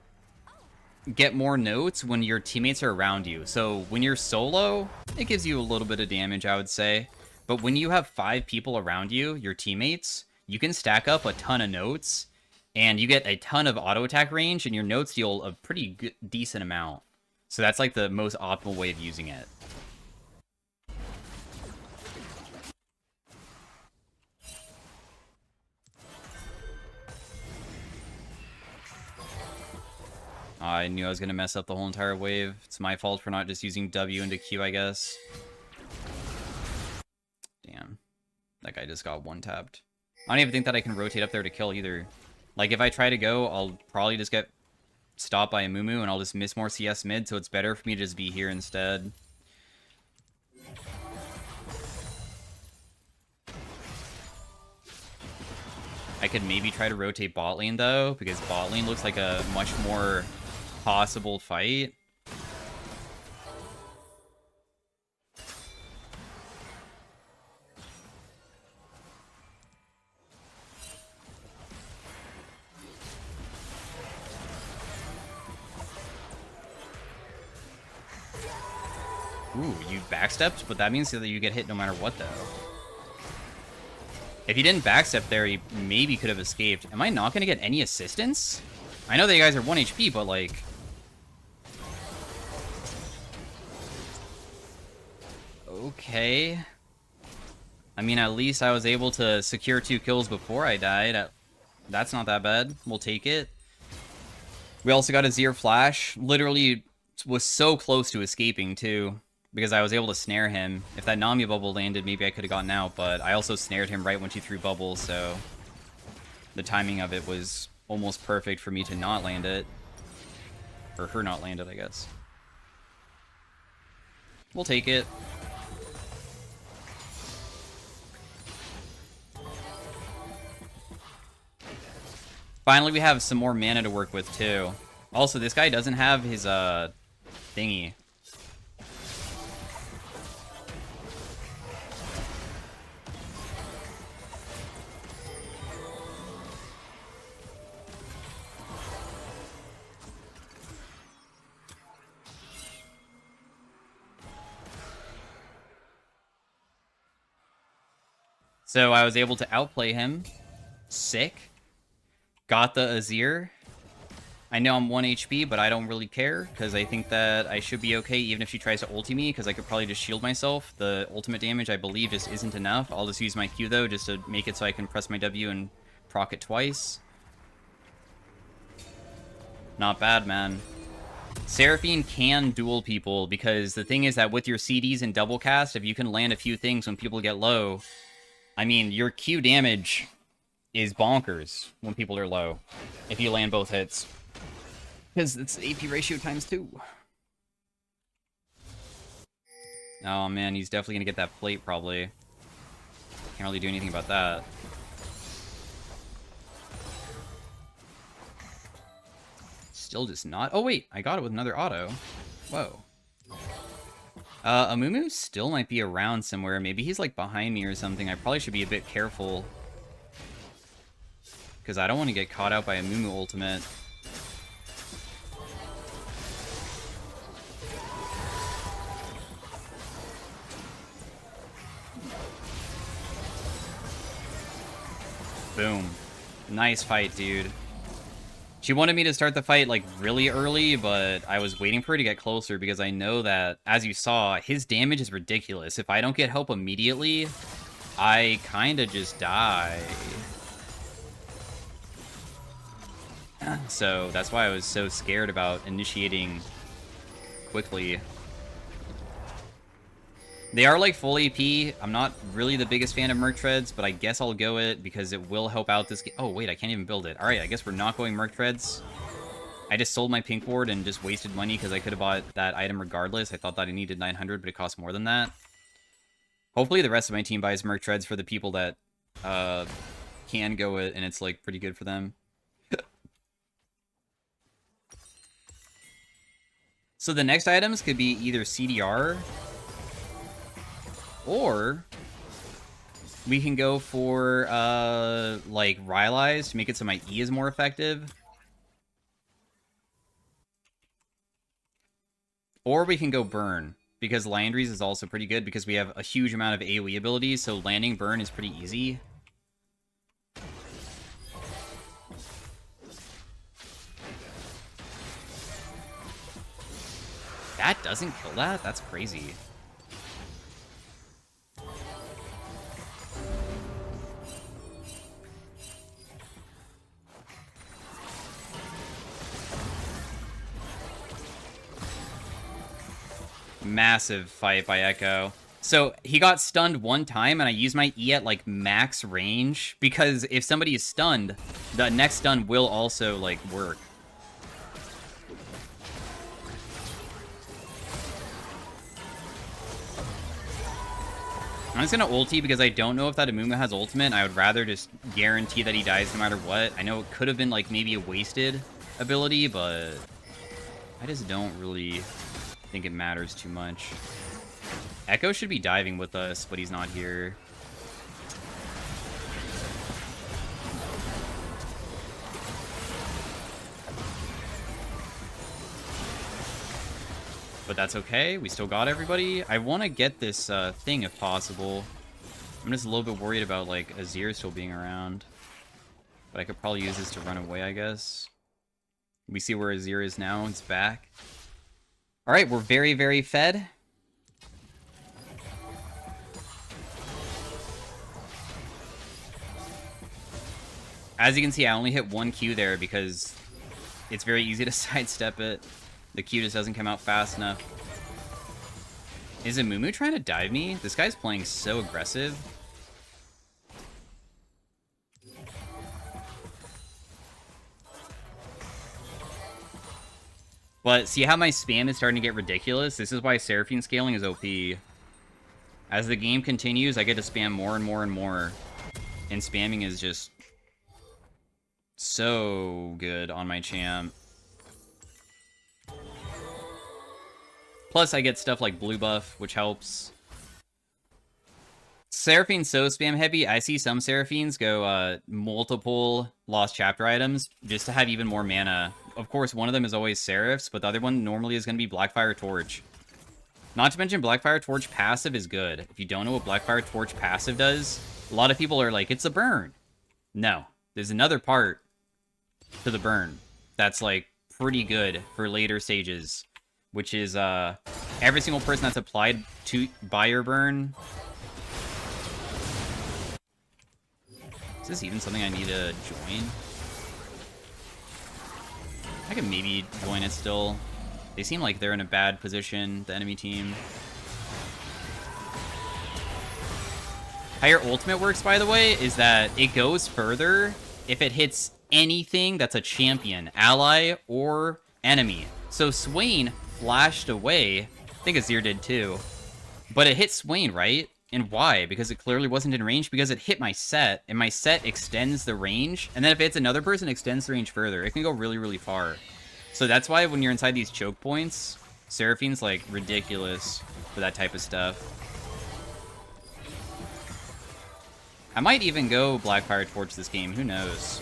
get more notes when your teammates are around you. So when you're solo, it gives you a little bit of damage, I would say. But when you have 5 people around you, your teammates, you can stack up a ton of notes, and you get a ton of auto attack range, and your notes deal a pretty good, decent amount. So that's like the most optimal way of using it. I knew I was going to mess up the whole entire wave. It's my fault for not just using W into Q, I guess. Damn. That guy just got one-tapped. I don't even think that I can rotate up there to kill either. Like, if I try to go, I'll probably just get stopped by a Mumu, and I'll just miss more CS mid, so it's better for me to just be here instead. I could maybe try to rotate bot lane, though, because bot lane looks like a much more possible fight. Ooh, you backstepped, but that means that you get hit no matter what, though. If he didn't backstep there, he maybe could have escaped. Am I not going to get any assistance? I know that you guys are 1 HP, but, like... Okay. I mean, at least I was able to secure 2 kills before I died. That's not that bad. We'll take it. We also got a Azir flash. Literally was so close to escaping, too, because I was able to snare him. If that Nami bubble landed, maybe I could have gotten out, but I also snared him right when she threw bubbles, so the timing of it was almost perfect for me to not land it. Or her not land it, I guess. We'll take it. Finally, we have some more mana to work with, too. Also, this guy doesn't have his, thingy. So I was able to outplay him. Sick. Got the Azir. I know I'm 1 HP, but I don't really care, because I think that I should be okay even if she tries to ulti me, because I could probably just shield myself. The ultimate damage, I believe, just isn't enough. I'll just use my Q, though, just to make it so I can press my W and proc it twice. Not bad, man. Seraphine can duel people, because the thing is that with your CDs and double cast, if you can land a few things when people get low, I mean, your Q damage is bonkers when people are low, if you land both hits. Because it's AP ratio times 2. Oh man, he's definitely gonna get that plate, probably. Can't really do anything about that. Still just not... Oh wait, I got it with another auto. Whoa. Amumu still might be around somewhere. Maybe he's like behind me or something. I probably should be a bit careful. Because I don't want to get caught out by Amumu ultimate. Boom. Nice fight, dude. She wanted me to start the fight, like, really early, but I was waiting for her to get closer because I know that, as you saw, his damage is ridiculous. If I don't get help immediately, I kinda just die. So, that's why I was so scared about initiating quickly. They are like full AP. I'm not really the biggest fan of Merc Treads, but I guess I'll go it because it will help out this game. Oh, wait, I can't even build it. All right, I guess we're not going Merc Treads. I just sold my pink ward and just wasted money because I could have bought that item regardless. I thought that I needed 900, but it costs more than that. Hopefully the rest of my team buys Merc Treads for the people that can go it, and it's like pretty good for them. So the next items could be either CDR, or we can go for, like, Rylai's to make it so my E is more effective. Or we can go Burn, because Landry's is also pretty good, because we have a huge amount of AoE abilities, so landing Burn is pretty easy. That doesn't kill that? That's crazy. Massive fight by Echo. So he got stunned one time, and I used my E at like max range, because if somebody is stunned, the next stun will also like work. I'm just gonna ulti because I don't know if that Amumu has ultimate. I would rather just guarantee that he dies no matter what. I know it could have been like maybe a wasted ability, but I just don't really think it matters too much. Echo should be diving with us, but he's not here. But that's okay. We still got everybody. I want to get this thing if possible. I'm just a little bit worried about like Azir still being around. But I could probably use this to run away, I guess. We see where Azir is now. It's back. Alright, we're very, very fed. As you can see, I only hit one Q there because it's very easy to sidestep it. The Q just doesn't come out fast enough. Is Amumu trying to dive me? This guy's playing so aggressive. But see how my spam is starting to get ridiculous? This is why Seraphine scaling is OP. As the game continues, I get to spam more and more and more. And spamming is just so good on my champ. Plus, I get stuff like blue buff, which helps. Seraphine's so spam heavy, I see some Seraphines go multiple Lost Chapter items just to have even more mana. Of course, one of them is always Seraphs, but the other one normally is going to be Blackfire Torch. Not to mention, Blackfire Torch passive is good. If you don't know what Blackfire Torch passive does, a lot of people are like, it's a burn. No, there's another part to the burn that's like pretty good for later stages, which is every single person that's applied to Buyer Burn. Is this even something I need to join? I could maybe join it still. They seem like they're in a bad position, the enemy team. How your ultimate works, by the way, is that it goes further if it hits anything that's a champion, ally, or enemy. So Swain flashed away. I think Azir did too. But it hit Swain, right? And why? Because it clearly wasn't in range. Because it hit my set, and my set extends the range. And then if it's another person, it extends the range further. It can go really, really far. So that's why when you're inside these choke points, Seraphine's like ridiculous for that type of stuff. I might even go Blackfire Torch this game. Who knows?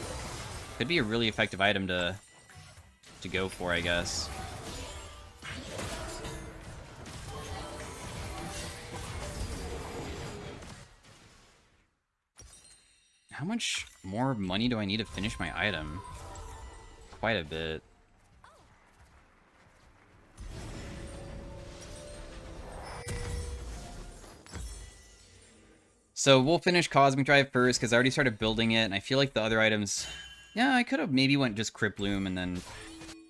Could be a really effective item to go for, I guess. How much more money do I need to finish my item? Quite a bit. So we'll finish Cosmic Drive first, because I already started building it, and I feel like the other items... Yeah, I could have maybe went just Crypt Bloom and then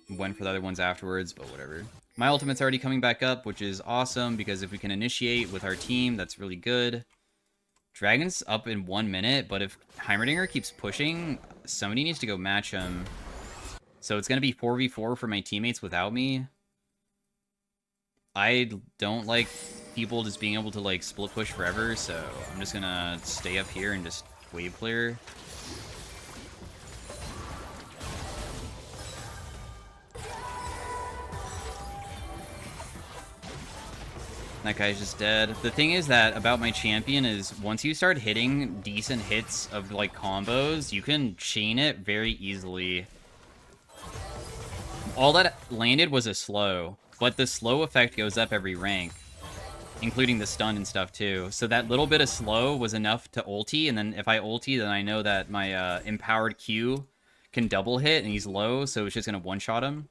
went for the other ones afterwards, but whatever. My ultimate's already coming back up, which is awesome, because if we can initiate with our team, that's really good. Dragon's up in 1 minute, but if Heimerdinger keeps pushing, somebody needs to go match him. So it's going to be 4v4 for my teammates without me. I don't like people just being able to, like, split push forever, so I'm just going to stay up here and just wave clear. That guy's just dead. The thing is that about my champion is once you start hitting decent hits of like combos, you can chain it very easily. All that landed was a slow, but the slow effect goes up every rank, including the stun and stuff too. So that little bit of slow was enough to ulti, and then if I ulti, then I know that my empowered Q can double hit, and he's low, so it's just gonna one-shot him.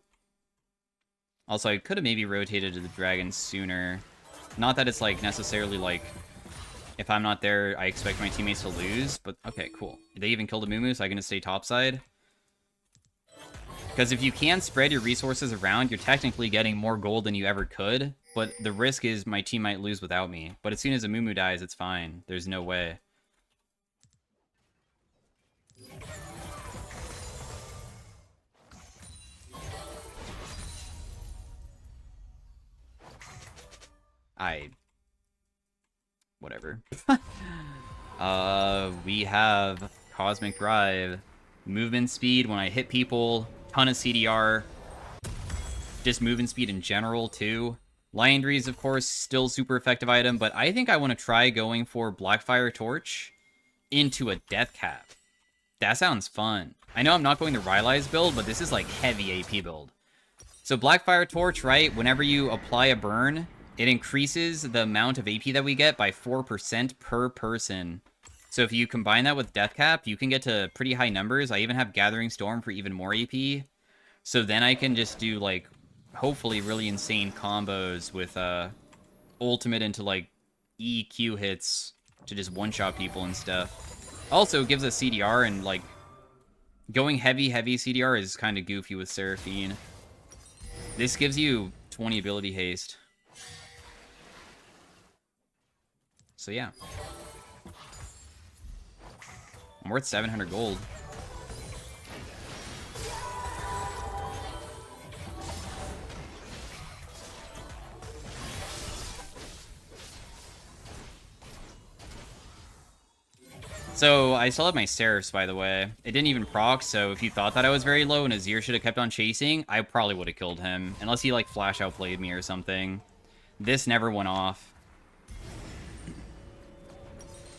Also, I could have maybe rotated to the dragon sooner. Not that it's, like, necessarily, like, if I'm not there, I expect my teammates to lose, but okay, cool. They even killed a Mumu, so I'm going to stay topside. Because if you can spread your resources around, you're technically getting more gold than you ever could, but the risk is my team might lose without me. But as soon as a Mumu dies, it's fine. There's no way. Whatever. We have Cosmic Drive, movement speed when I hit people, ton of CDR, just movement speed in general too. Liandry's, of course, still super effective item, but I think I want to try going for Blackfire Torch into a Death Cap. That sounds fun. I know I'm not going the Rylai's build, but this is like heavy AP build. So Blackfire Torch, right, whenever you apply a burn, it increases the amount of AP that we get by 4% per person. So if you combine that with Death Cap, you can get to pretty high numbers. I even have Gathering Storm for even more AP. So then I can just do, like, hopefully really insane combos with ultimate into, like, EQ hits to just one-shot people and stuff. Also, it gives us CDR, and, like, going heavy CDR is kind of goofy with Seraphine. This gives you 20 ability haste. So yeah. I'm worth 700 gold. So, I still have my Seraphs, by the way. It didn't even proc, so if you thought that I was very low and Azir should have kept on chasing, I probably would have killed him. Unless he, like, flash outplayed me or something. This never went off.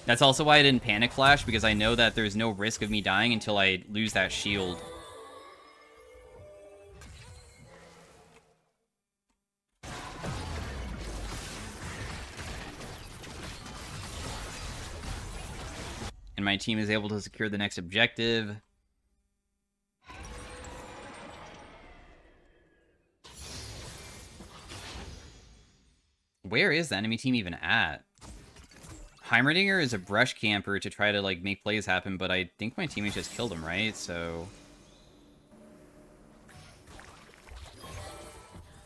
That's also why I didn't panic flash, because I know that there's no risk of me dying until I lose that shield. And my team is able to secure the next objective. where is the enemy team even at? Heimerdinger is a brush camper to try to, like, make plays happen, but I think my teammates just killed him, right? So...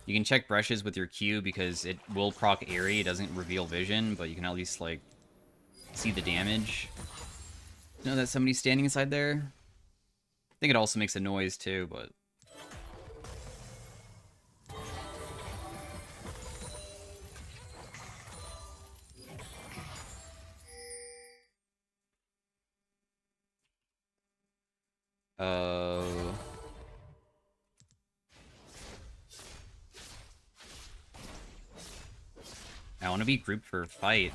You can check brushes with your Q because it will proc Airy. It doesn't reveal vision, but you can at least, like, see the damage. You know that somebody's standing inside there? I think it also makes a noise, too, but... I want to be grouped for a fight.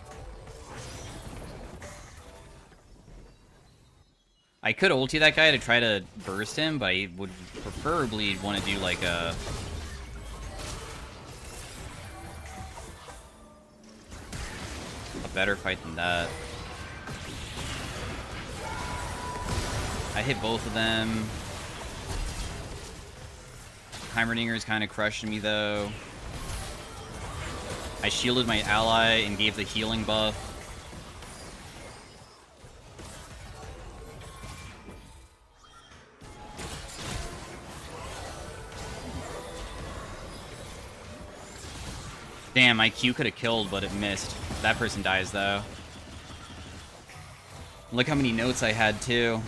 I could ulti that guy to try to burst him, but I would preferably want to do like a... better fight than that. I hit both of them. Heimerdinger's kind of crushing me, though. I shielded my ally and gave the healing buff. Damn, my Q could have killed, but it missed. That person dies, though. Look how many notes I had, too.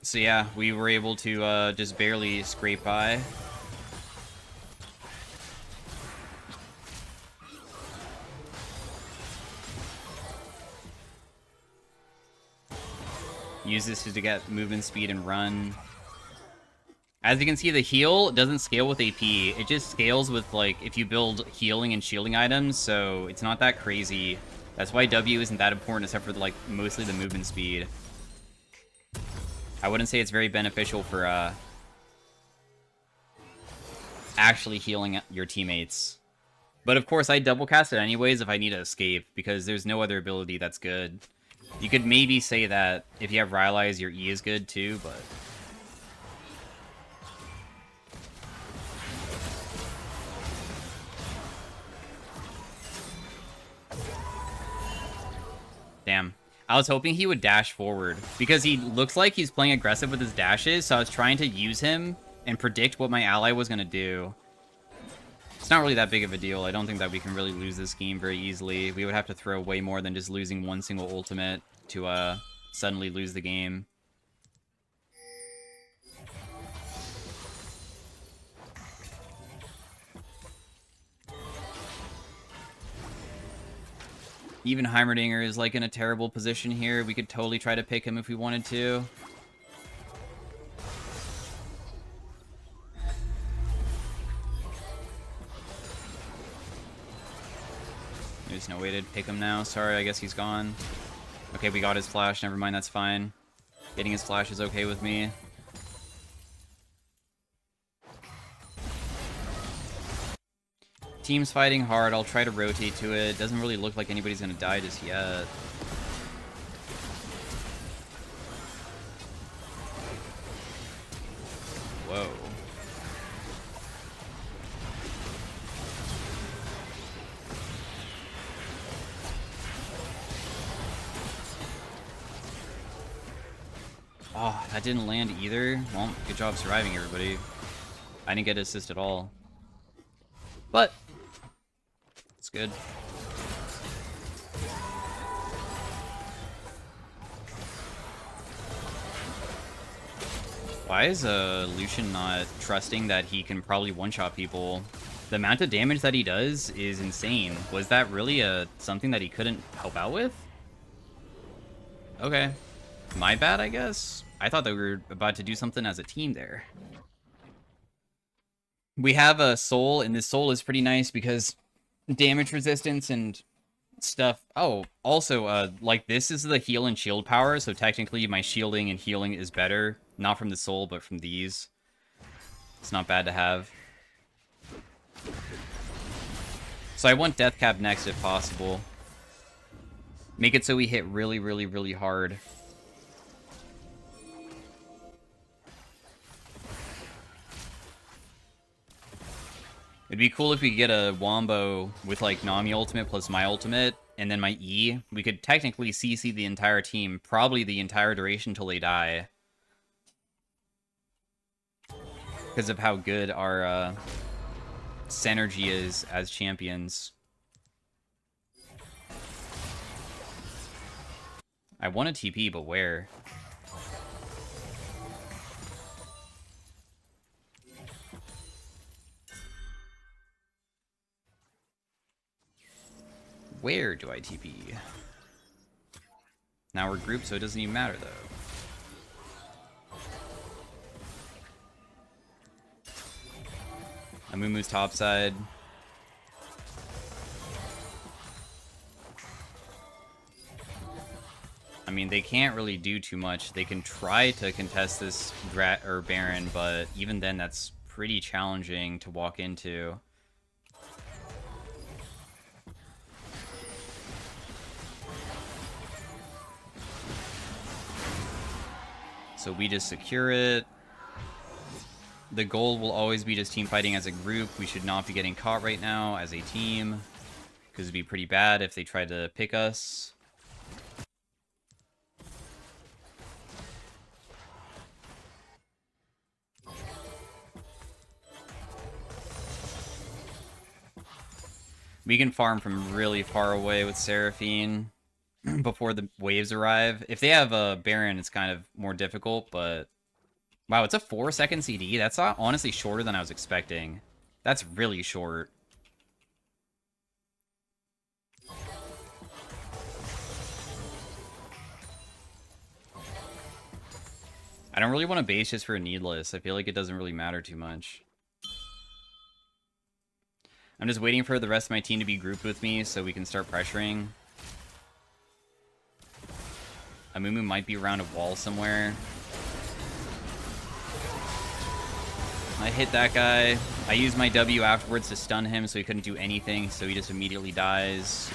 So yeah, we were able to just barely scrape by. Use this to get movement speed and run. As you can see, the heal doesn't scale with AP. It just scales with, like, if you build healing and shielding items, so it's not that crazy. That's why W isn't that important, except for, like, mostly the movement speed. I wouldn't say it's very beneficial for, actually healing your teammates. But, of course, I double cast it anyways if I need to escape, because there's no other ability that's good. You could maybe say that if you have Rylai's, your E is good, too, but... Damn. I was hoping he would dash forward, because he looks like he's playing aggressive with his dashes, so I was trying to use him and predict what my ally was going to do. It's not really that big of a deal. I don't think that we can really lose this game very easily. We would have to throw way more than just losing one single ultimate to suddenly lose the game. Even Heimerdinger is, like, in a terrible position here. We could totally try to pick him if we wanted to. There's no way to pick him now. Sorry, I guess he's gone. Okay, we got his flash. Never mind, that's fine. Getting his flash is okay with me. Team's fighting hard. I'll try to rotate to it. Doesn't really look like anybody's gonna die just yet. Whoa. Oh, that didn't land either. Well, good job surviving, everybody. I didn't get assist at all. But it's good. Why is Lucian not trusting that he can probably one-shot people? The amount of damage that he does is insane. Was that really something that he couldn't help out with? Okay. My bad, I guess? I thought that we were about to do something as a team there. We have a soul, and this soul is pretty nice because damage resistance and stuff. Oh, also, like, this is the heal and shield power, so technically my shielding and healing is better. Not from the soul, but from these. It's not bad to have. So I want Death Cap next if possible. Make it so we hit really, really, really hard. It'd be cool if we could get a wombo with, like, Nami ultimate plus my ultimate, and then my E. We could technically CC the entire team, probably the entire duration till they die. Because of how good our synergy is as champions. I want a TP, but where? Where do I TP? Now we're grouped, so it doesn't even matter, though. Amumu's topside. I mean, they can't really do too much. They can try to contest this Baron, but even then, that's pretty challenging to walk into. So we just secure it. The goal will always be just team fighting as a group. We should not be getting caught right now as a team, because it'd be pretty bad if they tried to pick us. We can farm from really far away with Seraphine before the waves arrive. If they have a Baron, it's kind of more difficult, but... Wow, it's a 4-second CD? That's honestly shorter than I was expecting. That's really short. I don't really want to base just for a needless. I feel like it doesn't really matter too much. I'm just waiting for the rest of my team to be grouped with me so we can start pressuring. Amumu might be around a wall somewhere. I hit that guy. I used my W afterwards to stun him so he couldn't do anything, so he just immediately dies.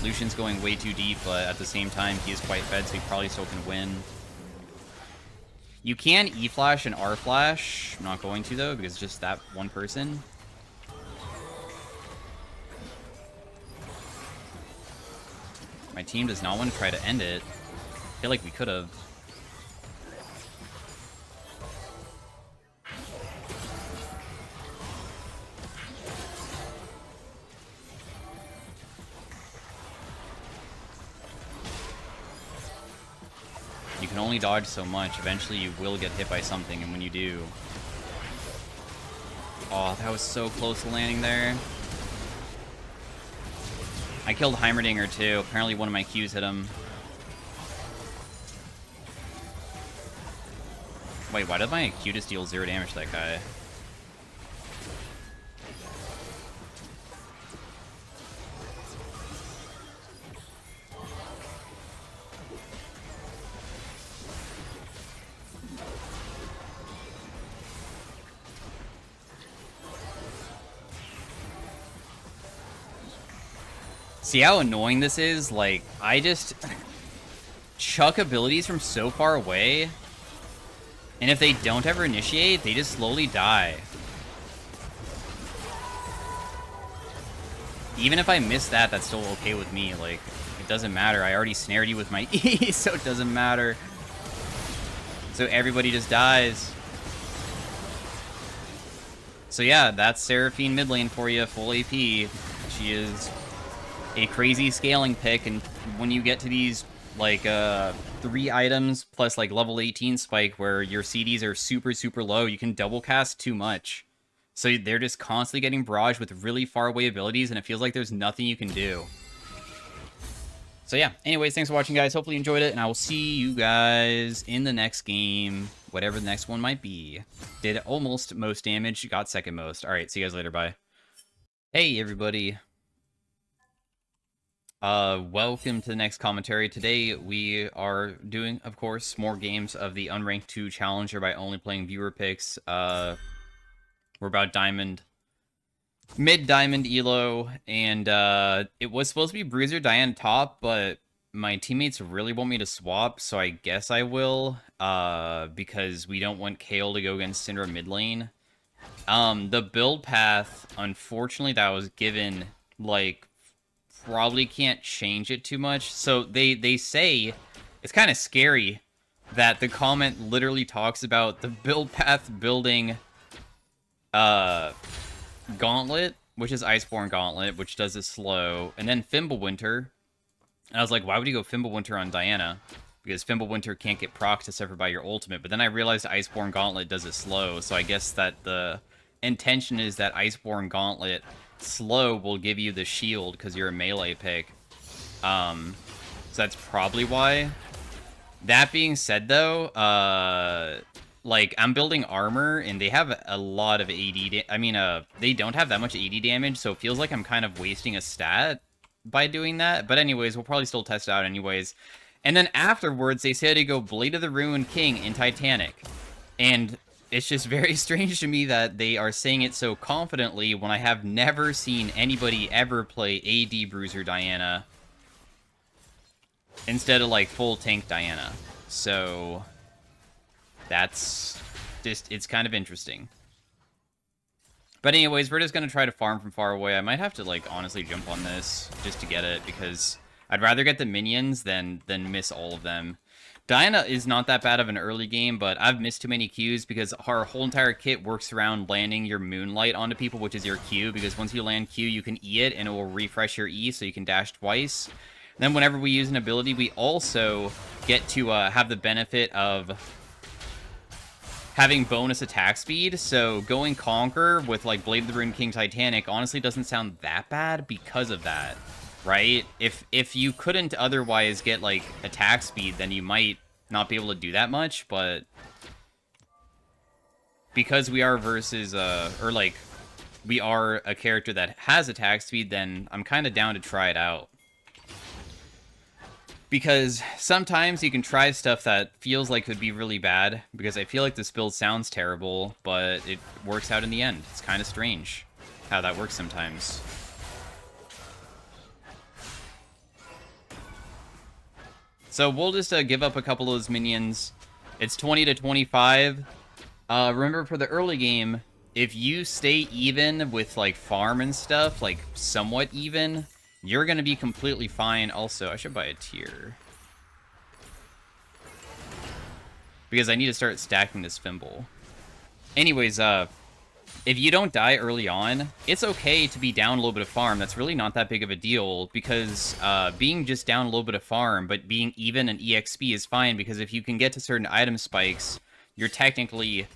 Lucian's going way too deep, but at the same time, he is quite fed, so he probably still can win. You can E-flash and R-flash. I'm not going to, though, because it's just that one person. My team does not want to try to end it. I feel like we could have. You can only dodge so much. Eventually you will get hit by something, and when you do... Oh, that was so close to landing there. I killed Heimerdinger too. Apparently one of my Qs hit him. Wait, why did my Q just deal 0 damage to that guy? See how annoying this is? Like, I just chuck abilities from so far away, and if they don't ever initiate, they just slowly die. Even if I miss that, that's still okay with me. Like, it doesn't matter. I already snared you with my E, so it doesn't matter. So everybody just dies. So yeah, that's Seraphine mid lane for you, full AP. She is a crazy scaling pick, and when you get to these like 3 items plus like level 18 spike where your CDs are super low, you can double cast too much. So they're just constantly getting barraged with really far away abilities, and it feels like there's nothing you can do. So yeah, anyways, thanks for watching, guys. Hopefully you enjoyed it, and I will see you guys in the next game, whatever the next one might be. Did almost most damage, got second most. All right, see you guys later, bye. Hey everybody. Welcome to the next commentary. Today we are doing, of course, more games of the Unranked 2 Challenger by only playing viewer picks. We're about Diamond. Mid-Diamond Elo, and it was supposed to be Bruiser Diana top, but my teammates really want me to swap, so I guess I will, because we don't want Kale to go against Syndra mid lane. The build path, unfortunately, that was given, like, probably can't change it too much. So they say, it's kind of scary that the comment literally talks about the build path building Gauntlet, which is Iceborne Gauntlet, which does it slow, and then Fimbulwinter. And I was like, why would you go Fimbulwinter on Diana? Because Fimbulwinter can't get proc to suffer by your ultimate. But then I realized Iceborne Gauntlet does it slow, so I guess that the intention is that Iceborne Gauntlet slow will give you the shield because you're a melee pick. So that's probably why. That being said, though, like, I'm building armor, and they have a lot of AD... I mean, they don't have that much AD damage, so it feels like I'm kind of wasting a stat by doing that. But anyways, we'll probably still test it out anyways. And then afterwards, they said to go Blade of the Ruined King in Titanic. And it's just very strange to me that they are saying it so confidently when I have never seen anybody ever play AD Bruiser Diana instead of, like, full tank Diana. So that's just, it's kind of interesting. But anyways, we're just going to try to farm from far away. I might have to, like, honestly jump on this just to get it, because I'd rather get the minions than miss all of them. Diana is not that bad of an early game, but I've missed too many Qs because our whole entire kit works around landing your Moonlight onto people, which is your Q, because once you land Q, you can E it, and it will refresh your E, so you can dash twice. Then whenever we use an ability, we also get to have the benefit of having bonus attack speed, so going Conquer with, like, Blade of the Ruined King Titanic honestly doesn't sound that bad because of that, right? If you couldn't otherwise get, like, attack speed, then you might not be able to do that much, but because we are versus, or, like, we are a character that has attack speed, then I'm kind of down to try it out. Because sometimes you can try stuff that feels like could be really bad, because I feel like this build sounds terrible, but it works out in the end. It's kind of strange how that works sometimes. So we'll just give up a couple of those minions. It's 20 to 25. Remember, for the early game, if you stay even with, like, farm and stuff, like, somewhat even, you're going to be completely fine. Also, I should buy a tier, because I need to start stacking this Fimble. Anyways, if you don't die early on, it's okay to be down a little bit of farm. That's really not that big of a deal, because being just down a little bit of farm, but being even an EXP is fine, because if you can get to certain item spikes, you're technically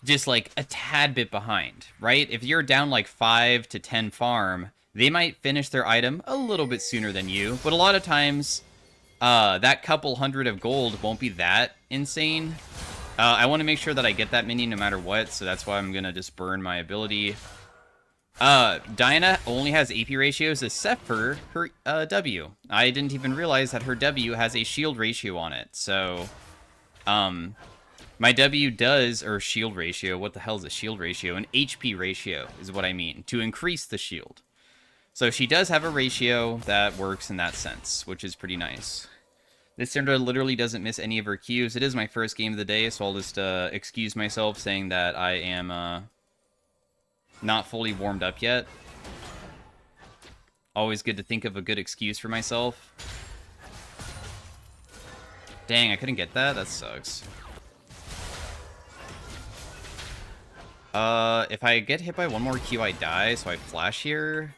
just, like, a tad bit behind, right? If you're down, like, 5 to 10 farm, they might finish their item a little bit sooner than you, but a lot of times, that couple hundred of gold won't be that insane. I want to make sure that I get that minion no matter what, so that's why I'm going to just burn my ability. Diana only has AP ratios except for her W. I didn't even realize that her W has a shield ratio on it, so my W does, or shield ratio, what the hell is a shield ratio? An HP ratio is what I mean, to increase the shield. So she does have a ratio that works in that sense, which is pretty nice. This Syndra literally doesn't miss any of her Qs. It is my first game of the day, so I'll just excuse myself saying that I am not fully warmed up yet. Always good to think of a good excuse for myself. Dang, I couldn't get that? That sucks. If I get hit by one more Q, I die, so I flash here.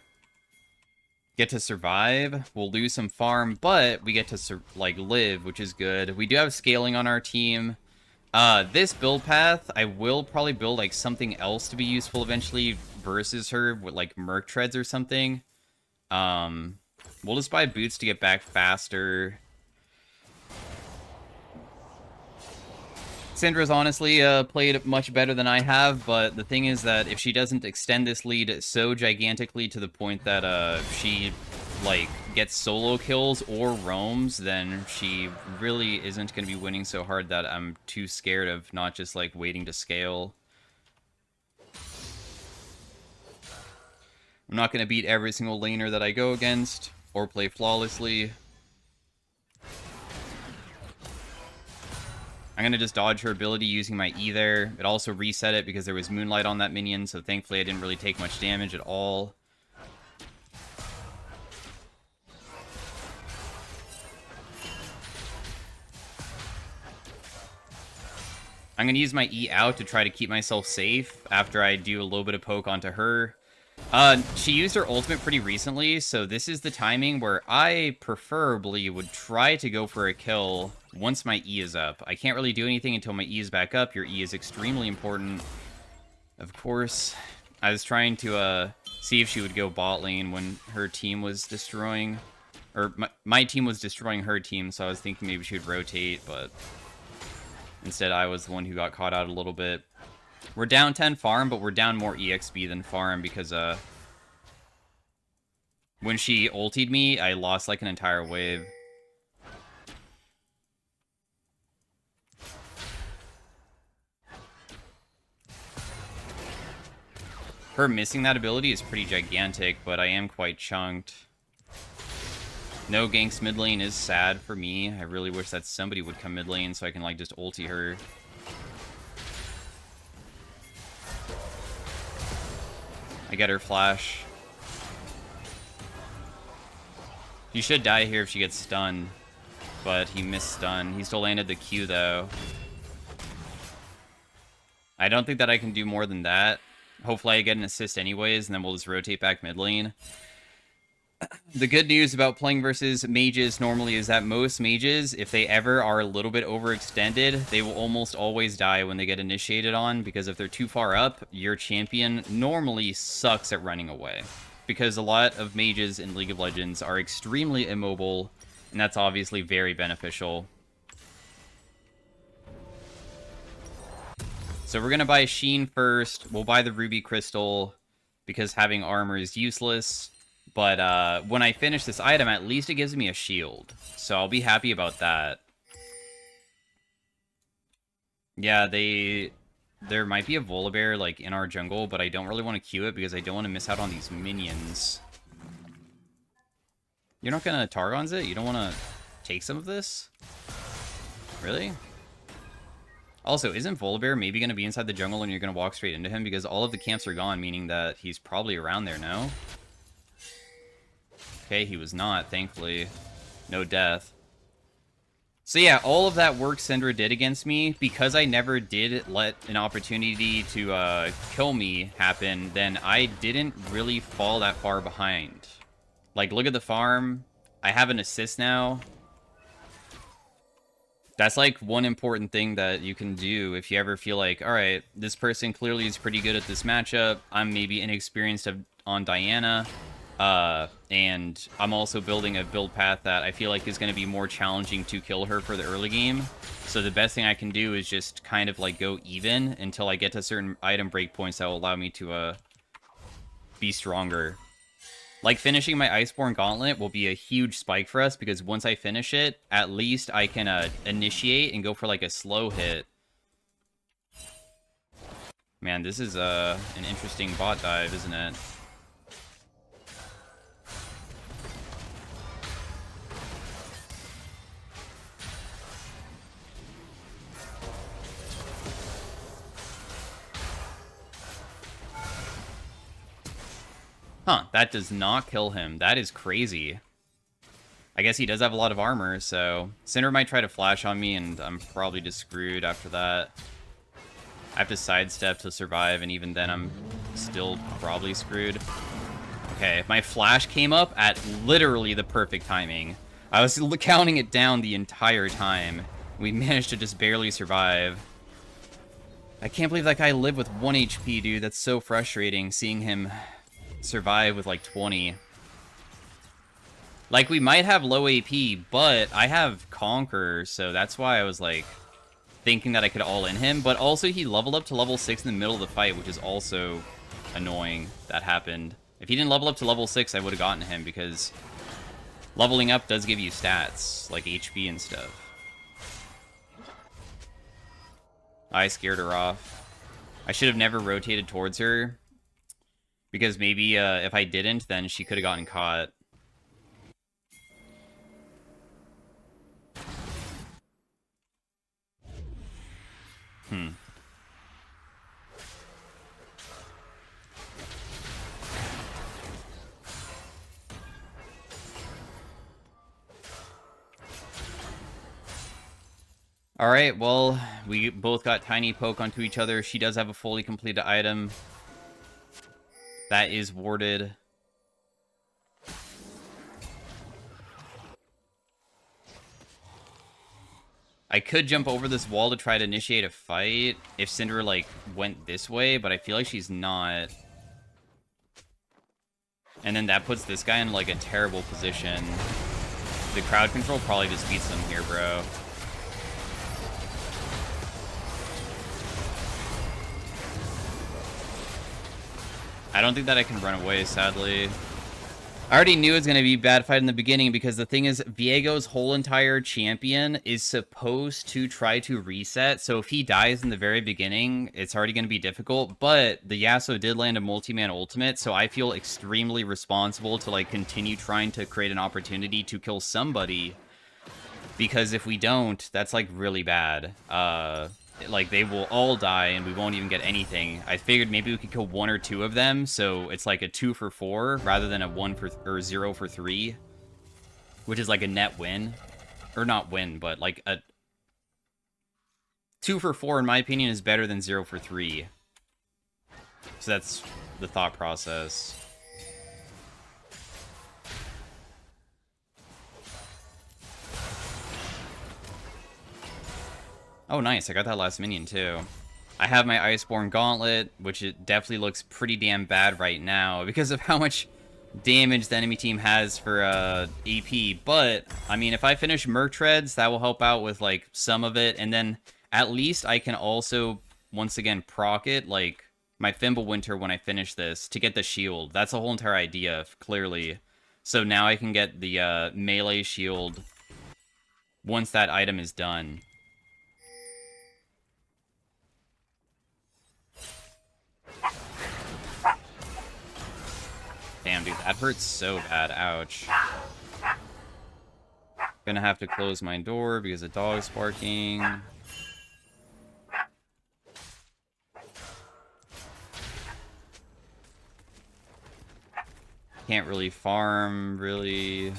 Get to survive. We'll lose some farm, but we get to, like, live, which is good. We do have scaling on our team. This build path, I will probably build, like, something else to be useful eventually versus her, with, like, Merc Treads or something. We'll just buy boots to get back faster. Syndra's honestly played much better than I have, but the thing is that if she doesn't extend this lead so gigantically to the point that she, like, gets solo kills or roams, then she really isn't going to be winning so hard that I'm too scared of not just, like, waiting to scale. I'm not going to beat every single laner that I go against or play flawlessly. I'm going to just dodge her ability using my E there. It also reset it because there was Moonlight on that minion, so thankfully I didn't really take much damage at all. I'm going to use my E out to try to keep myself safe after I do a little bit of poke onto her. She used her ultimate pretty recently, so this is the timing where I preferably would try to go for a kill once my E is up. I can't really do anything until my E is back up. Your E is extremely important. Of course, I was trying to see if she would go bot lane when her team was destroying... Or my team was destroying her team, so I was thinking maybe she would rotate, but... Instead, I was the one who got caught out a little bit. We're down 10 farm, but we're down more EXP than farm because, when she ultied me, I lost, like, an entire wave. Her missing that ability is pretty gigantic, but I am quite chunked. No ganks mid lane is sad for me. I really wish that somebody would come mid lane so I can, like, just ulti her. I get her flash. She should die here if she gets stunned, but he missed stun. He still landed the Q, though. I don't think that I can do more than that. Hopefully I get an assist anyways, and then we'll just rotate back mid lane. The good news about playing versus mages normally is that most mages, if they ever are a little bit overextended, they will almost always die when they get initiated on, because if they're too far up, your champion normally sucks at running away. Because a lot of mages in League of Legends are extremely immobile, and that's obviously very beneficial. So we're going to buy Sheen first. We'll buy the Ruby Crystal, because having armor is useless. But when I finish this item, at least it gives me a shield. So I'll be happy about that. Yeah, there might be a Volibear, like, in our jungle, but I don't really want to queue it because I don't want to miss out on these minions. You're not going to Targon's it? You don't want to take some of this? Really? Also, isn't Volibear maybe going to be inside the jungle and you're going to walk straight into him? Because all of the camps are gone, meaning that he's probably around there, no? Okay, he was not, thankfully. No death. So yeah, all of that work Syndra did against me, because I never did let an opportunity to kill me happen, then I didn't really fall that far behind. Like, look at the farm. I have an assist now. That's, like, one important thing that you can do if you ever feel like, alright, this person clearly is pretty good at this matchup. I'm maybe inexperienced on Diana. And I'm also building a build path that I feel like is going to be more challenging to kill her for the early game. So the best thing I can do is just kind of, like, go even until I get to certain item breakpoints that will allow me to, be stronger. Like, finishing my Iceborne Gauntlet will be a huge spike for us, because once I finish it, at least I can, initiate and go for, like, a slow hit. Man, this is, an interesting bot dive, isn't it? Huh, that does not kill him. That is crazy. I guess he does have a lot of armor, so... Syndra might try to flash on me, and I'm probably just screwed after that. I have to sidestep to survive, and even then I'm still probably screwed. Okay, my flash came up at literally the perfect timing. I was counting it down the entire time. We managed to just barely survive. I can't believe that guy lived with 1 HP, dude. That's so frustrating, seeing him survive with like 20. Like, we might have low AP, but I have Conqueror, so that's why I was like thinking that I could all in him. But also he leveled up to level 6 in the middle of the fight, which is also annoying that happened. If he didn't level up to level 6, I would have gotten him, because leveling up does give you stats like HP and stuff. I scared her off. I should have never rotated towards her, because maybe if I didn't, then she could have gotten caught. Hmm. Alright, well, we both got tiny poke onto each other. She does have a fully completed item. That is warded. I could jump over this wall to try to initiate a fight if Syndra, like, went this way, but I feel like she's not. And then that puts this guy in, like, a terrible position. The crowd control probably just beats him here, bro. I don't think that I can run away, sadly. I already knew it was going to be a bad fight in the beginning because the thing is, Viego's whole entire champion is supposed to try to reset. So if he dies in the very beginning, it's already going to be difficult. But the Yasuo did land a multi-man ultimate, so I feel extremely responsible to like continue trying to create an opportunity to kill somebody. Because if we don't, that's like really bad. Like, they will all die, and we won't even get anything. I figured maybe we could kill 1 or 2 of them, so it's like a 2 for 4, rather than a 1 for, or 0 for 3. Which is like a net win. Or not win, but like a... 2 for 4, in my opinion, is better than 0 for 3. So that's the thought process. Oh, nice. I got that last minion, too. I have my Iceborne Gauntlet, which it definitely looks pretty damn bad right now because of how much damage the enemy team has for AP. But, I mean, if I finish Merc Treads, that will help out with, like, some of it. And then at least I can also, once again, proc it, like, my Fimbulwinter when I finish this to get the shield. That's the whole entire idea, clearly. So now I can get the melee shield once that item is done. Damn, dude, that hurts so bad. Ouch. Gonna have to close my door because the dog's barking. Can't really farm, really.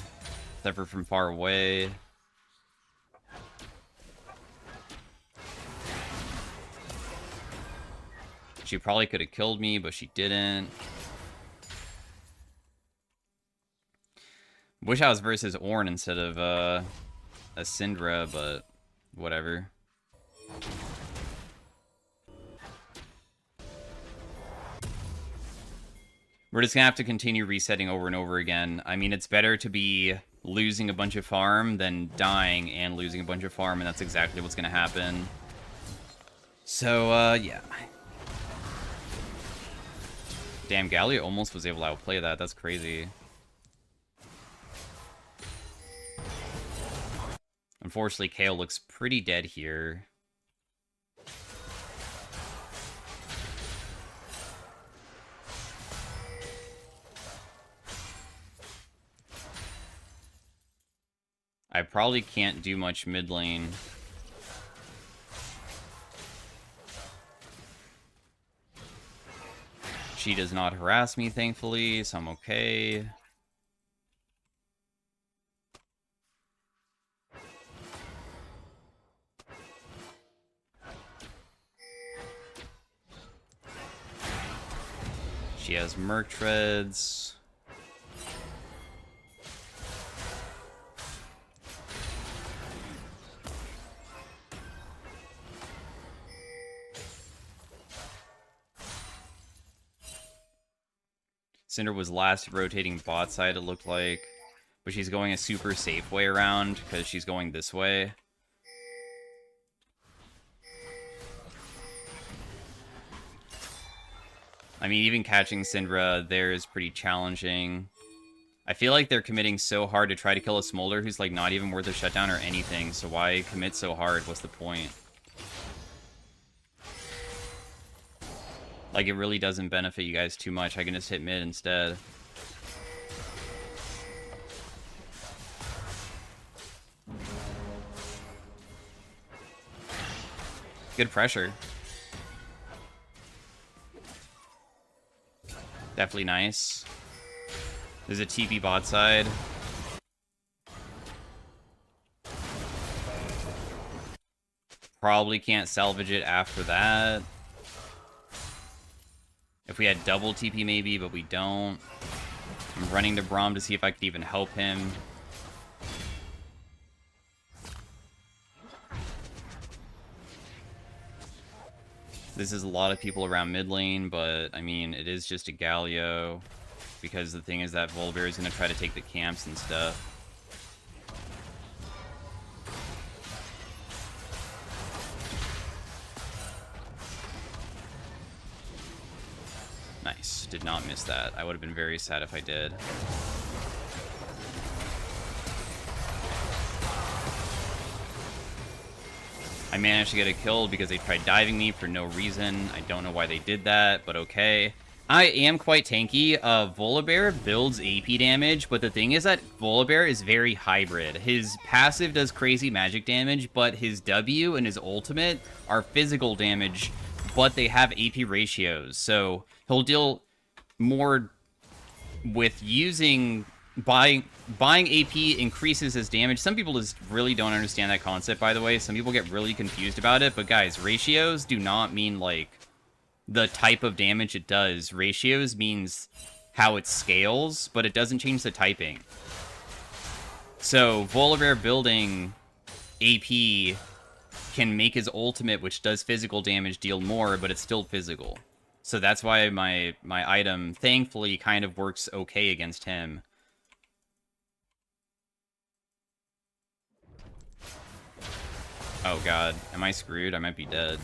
Except for from far away. She probably could have killed me, but she didn't. Wish I was versus Ornn instead of a Syndra, but whatever. We're just gonna have to continue resetting over and over again. I mean, it's better to be losing a bunch of farm than dying and losing a bunch of farm, and that's exactly what's gonna happen. So, yeah. Damn, Gallia almost was able to outplay that. That's crazy. Unfortunately, Kayle looks pretty dead here. I probably can't do much mid lane. She does not harass me, thankfully, so I'm okay. She has Merc Treads. Syndra was last rotating bot side, it looked like. But she's going a super safe way around because she's going this way. I mean, even catching Syndra there is pretty challenging. I feel like they're committing so hard to try to kill a Smolder who's like not even worth a shutdown or anything, so why commit so hard? What's the point? Like, it really doesn't benefit you guys too much. I can just hit mid instead. Good pressure. Definitely nice. There's a TP bot side. Probably can't salvage it after that. If we had double TP maybe, but we don't. I'm running to Braum to see if I could even help him. This is a lot of people around mid lane, but I mean, it is just a Galio. Because the thing is that Volibear is going to try to take the camps and stuff. Nice. Did not miss that. I would have been very sad if I did. I managed to get a kill because they tried diving me for no reason. I don't know why they did that, but okay. I am quite tanky. Volibear builds AP damage, but the thing is that Volibear is very hybrid. His passive does crazy magic damage, but his W and his ultimate are physical damage, but they have AP ratios. So he'll deal more with using... Buying AP increases his damage. Some people just really don't understand that concept, by the way. Some people get really confused about it. But guys, ratios do not mean, like, the type of damage it does. Ratios means how it scales, but it doesn't change the typing. So, Volibear building AP can make his ultimate, which does physical damage, deal more, but it's still physical. So that's why my item, thankfully, kind of works okay against him. Oh god, am I screwed? I might be dead.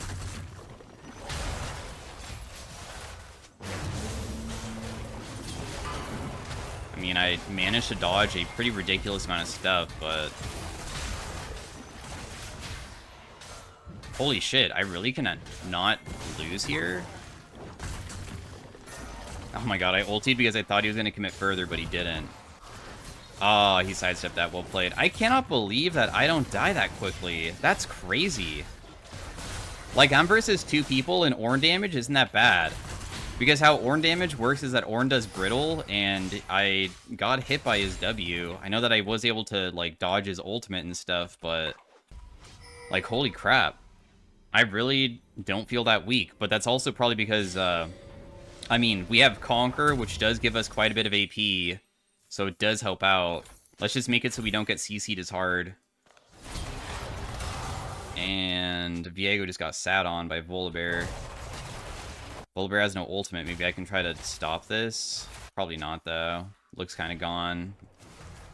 I mean, I managed to dodge a pretty ridiculous amount of stuff, but... Holy shit, I really cannot not lose here? Oh my god, I ultied because I thought he was going to commit further, but he didn't. Oh, he sidestepped that. Well played. I cannot believe that I don't die that quickly. That's crazy. Like, I'm versus 2 people, and Ornn damage isn't that bad. Because how Ornn damage works is that Ornn does brittle, and I got hit by his W. I know that I was able to, like, dodge his ultimate and stuff, but... Like, holy crap. I really don't feel that weak, but that's also probably because, I mean, we have Conquer, which does give us quite a bit of AP, so it does help out. Let's just make it so we don't get CC'd as hard. And Viego just got sat on by Volibear. Volibear has no ultimate. Maybe I can try to stop this. Probably not, though. Looks kind of gone.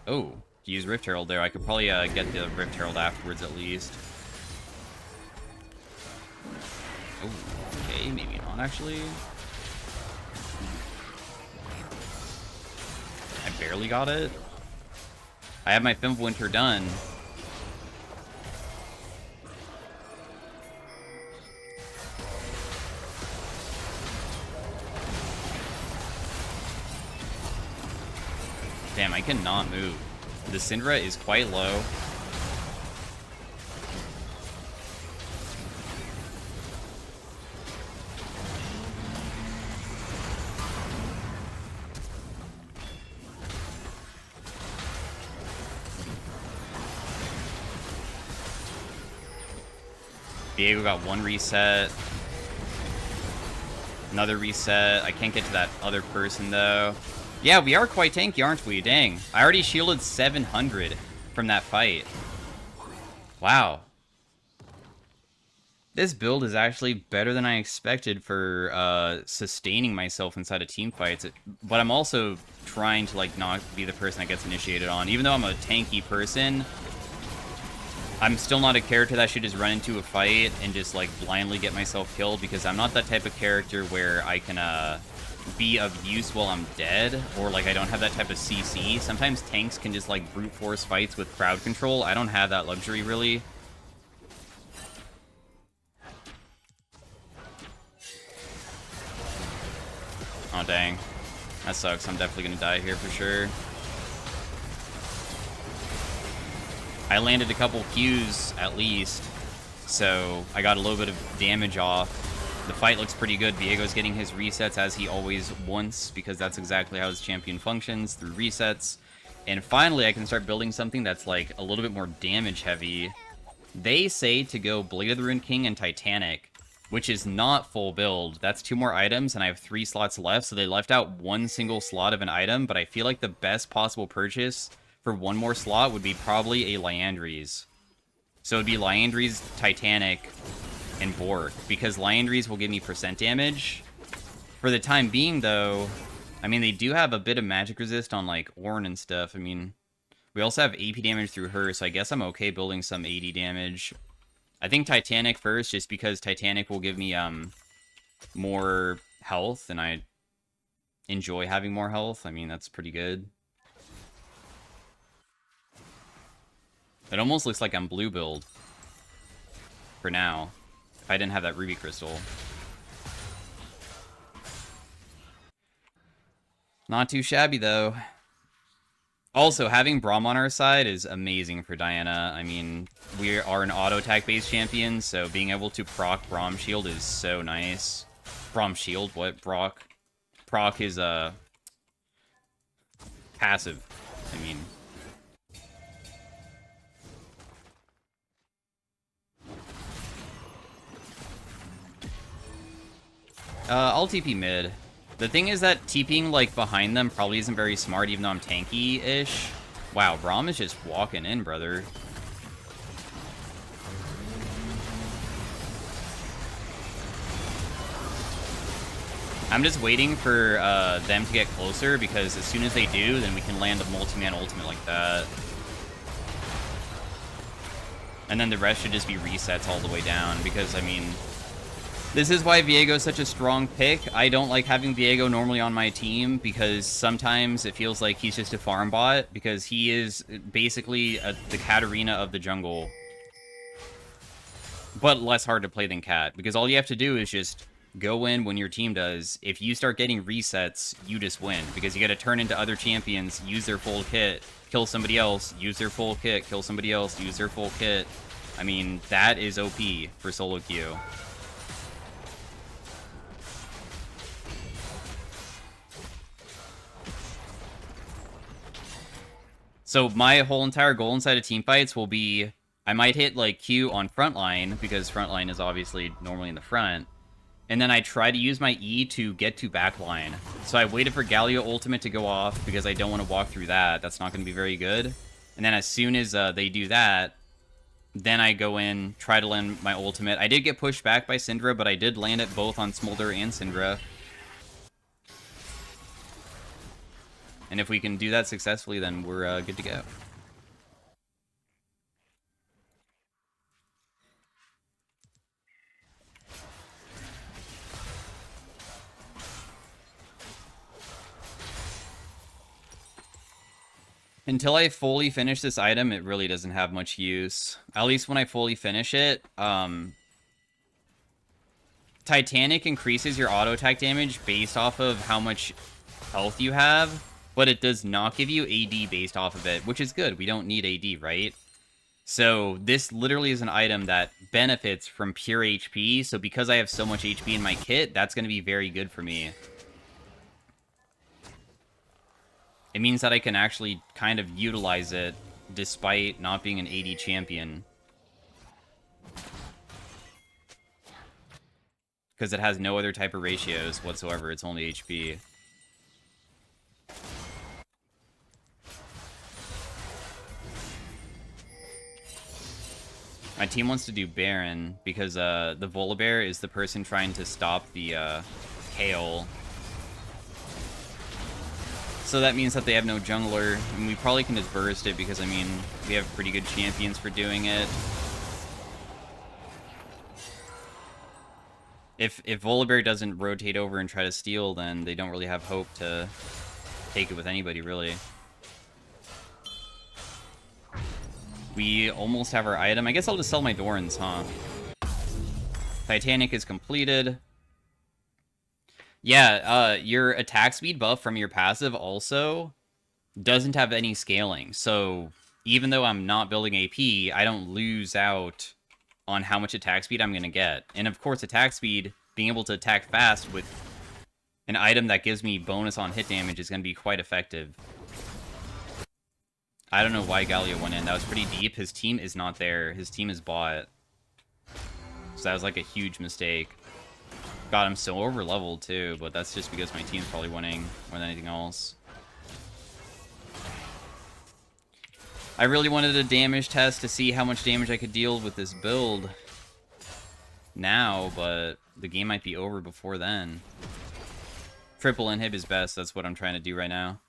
Oh, use Rift Herald there. I could probably get the Rift Herald afterwards at least. Oh, okay, maybe not actually. I barely got it. I have my Fimbulwinter done. Damn, I cannot move. The Syndra is quite low. Viego got one reset. Another reset. I can't get to that other person, though. Yeah, we are quite tanky, aren't we? Dang. I already shielded 700 from that fight. Wow. This build is actually better than I expected for sustaining myself inside of team fights. But I'm also trying to, like, not be the person that gets initiated on. Even though I'm a tanky person, I'm still not a character that should just run into a fight and just, like, blindly get myself killed, because I'm not that type of character where I can, be of use while I'm dead, or, like, I don't have that type of CC. Sometimes tanks can just, like, brute force fights with crowd control. I don't have that luxury, really. Oh, dang. That sucks. I'm definitely gonna die here for sure. I landed a couple Qs, at least, So I got a little bit of damage off. The fight looks pretty good. Viego's getting his resets as he always wants, because that's exactly how his champion functions, through resets. And finally, I can start building something that's like a little bit more damage heavy. They say to go Blade of the Ruined King and Titanic, which is not full build. That's 2 more items, and I have 3 slots left, so they left out 1 single slot of an item, but I feel like the best possible purchase for 1 more slot would be probably a Liandry's. So it'd be Liandry's, Titanic, and Bork, because Liandry's will give me percent damage. For the time being, though, I mean, they do have a bit of magic resist on, like, Ornn and stuff. I mean, we also have AP damage through her, so I guess I'm okay building some AD damage. I think Titanic first, just because Titanic will give me, more health, and I enjoy having more health. I mean, that's pretty good. It almost looks like I'm blue build. For now. If I didn't have that ruby crystal. Not too shabby, though. Also, having Braum on our side is amazing for Diana. I mean, we are an auto-attack based champion, so being able to proc Braum shield is so nice. Braum shield? What? Proc? Proc is, passive. I mean... I'll TP mid. The thing is that TPing, like, behind them probably isn't very smart, even though I'm tanky-ish. Wow, Braum is just walking in, brother. I'm just waiting for them to get closer, because as soon as they do, then we can land a multi-man ultimate like that. And then the rest should just be resets all the way down, because, I mean... This is why Viego is such a strong pick. I don't like having Viego normally on my team, because sometimes it feels like he's just a farm bot, because he is basically the Katarina of the jungle. But less hard to play than Cat, because all you have to do is just go in when your team does. If you start getting resets, you just win, because you gotta turn into other champions, use their full kit, kill somebody else, use their full kit, kill somebody else, use their full kit. I mean, that is OP for solo queue. So my whole entire goal inside of teamfights will be, I might hit, like, Q on frontline, because frontline is obviously normally in the front, and then I try to use my E to get to backline. So I waited for Galio ultimate to go off, because I don't want to walk through that. That's not going to be very good. And then as soon as they do that, then I go in, try to land my ultimate. I did get pushed back by Syndra, but I did land it both on Smolder and Syndra. And if we can do that successfully, then we're good to go. Until I fully finish this item, it really doesn't have much use. At least when I fully finish it. Titanic increases your auto attack damage based off of how much health you have, but it does not give you AD based off of it, which is good. We don't need AD, right? So this literally is an item that benefits from pure HP, so because I have so much HP in my kit, that's going to be very good for me. It means that I can actually kind of utilize it despite not being an AD champion. Because it has no other type of ratios whatsoever, it's only HP. My team wants to do Baron, because the Volibear is the person trying to stop the Kayle. So that means that they have no jungler, and we probably can just burst it, because, I mean, we have pretty good champions for doing it. If Volibear doesn't rotate over and try to steal, then they don't really have hope to take it with anybody, really. We almost have our item. I guess I'll just sell my Dorans, huh? Titanic is completed. Yeah, your attack speed buff from your passive also doesn't have any scaling. So even though I'm not building AP, I don't lose out on how much attack speed I'm going to get. And of course, attack speed, being able to attack fast with an item that gives me bonus on hit damage is going to be quite effective. I don't know why Galio went in. That was pretty deep. His team is not there. His team is bot. So that was like a huge mistake. God, I'm so over-leveled too, but that's just because my team's probably winning more than anything else. I really wanted a damage test to see how much damage I could deal with this build now, but the game might be over before then. Triple inhib is best. That's what I'm trying to do right now.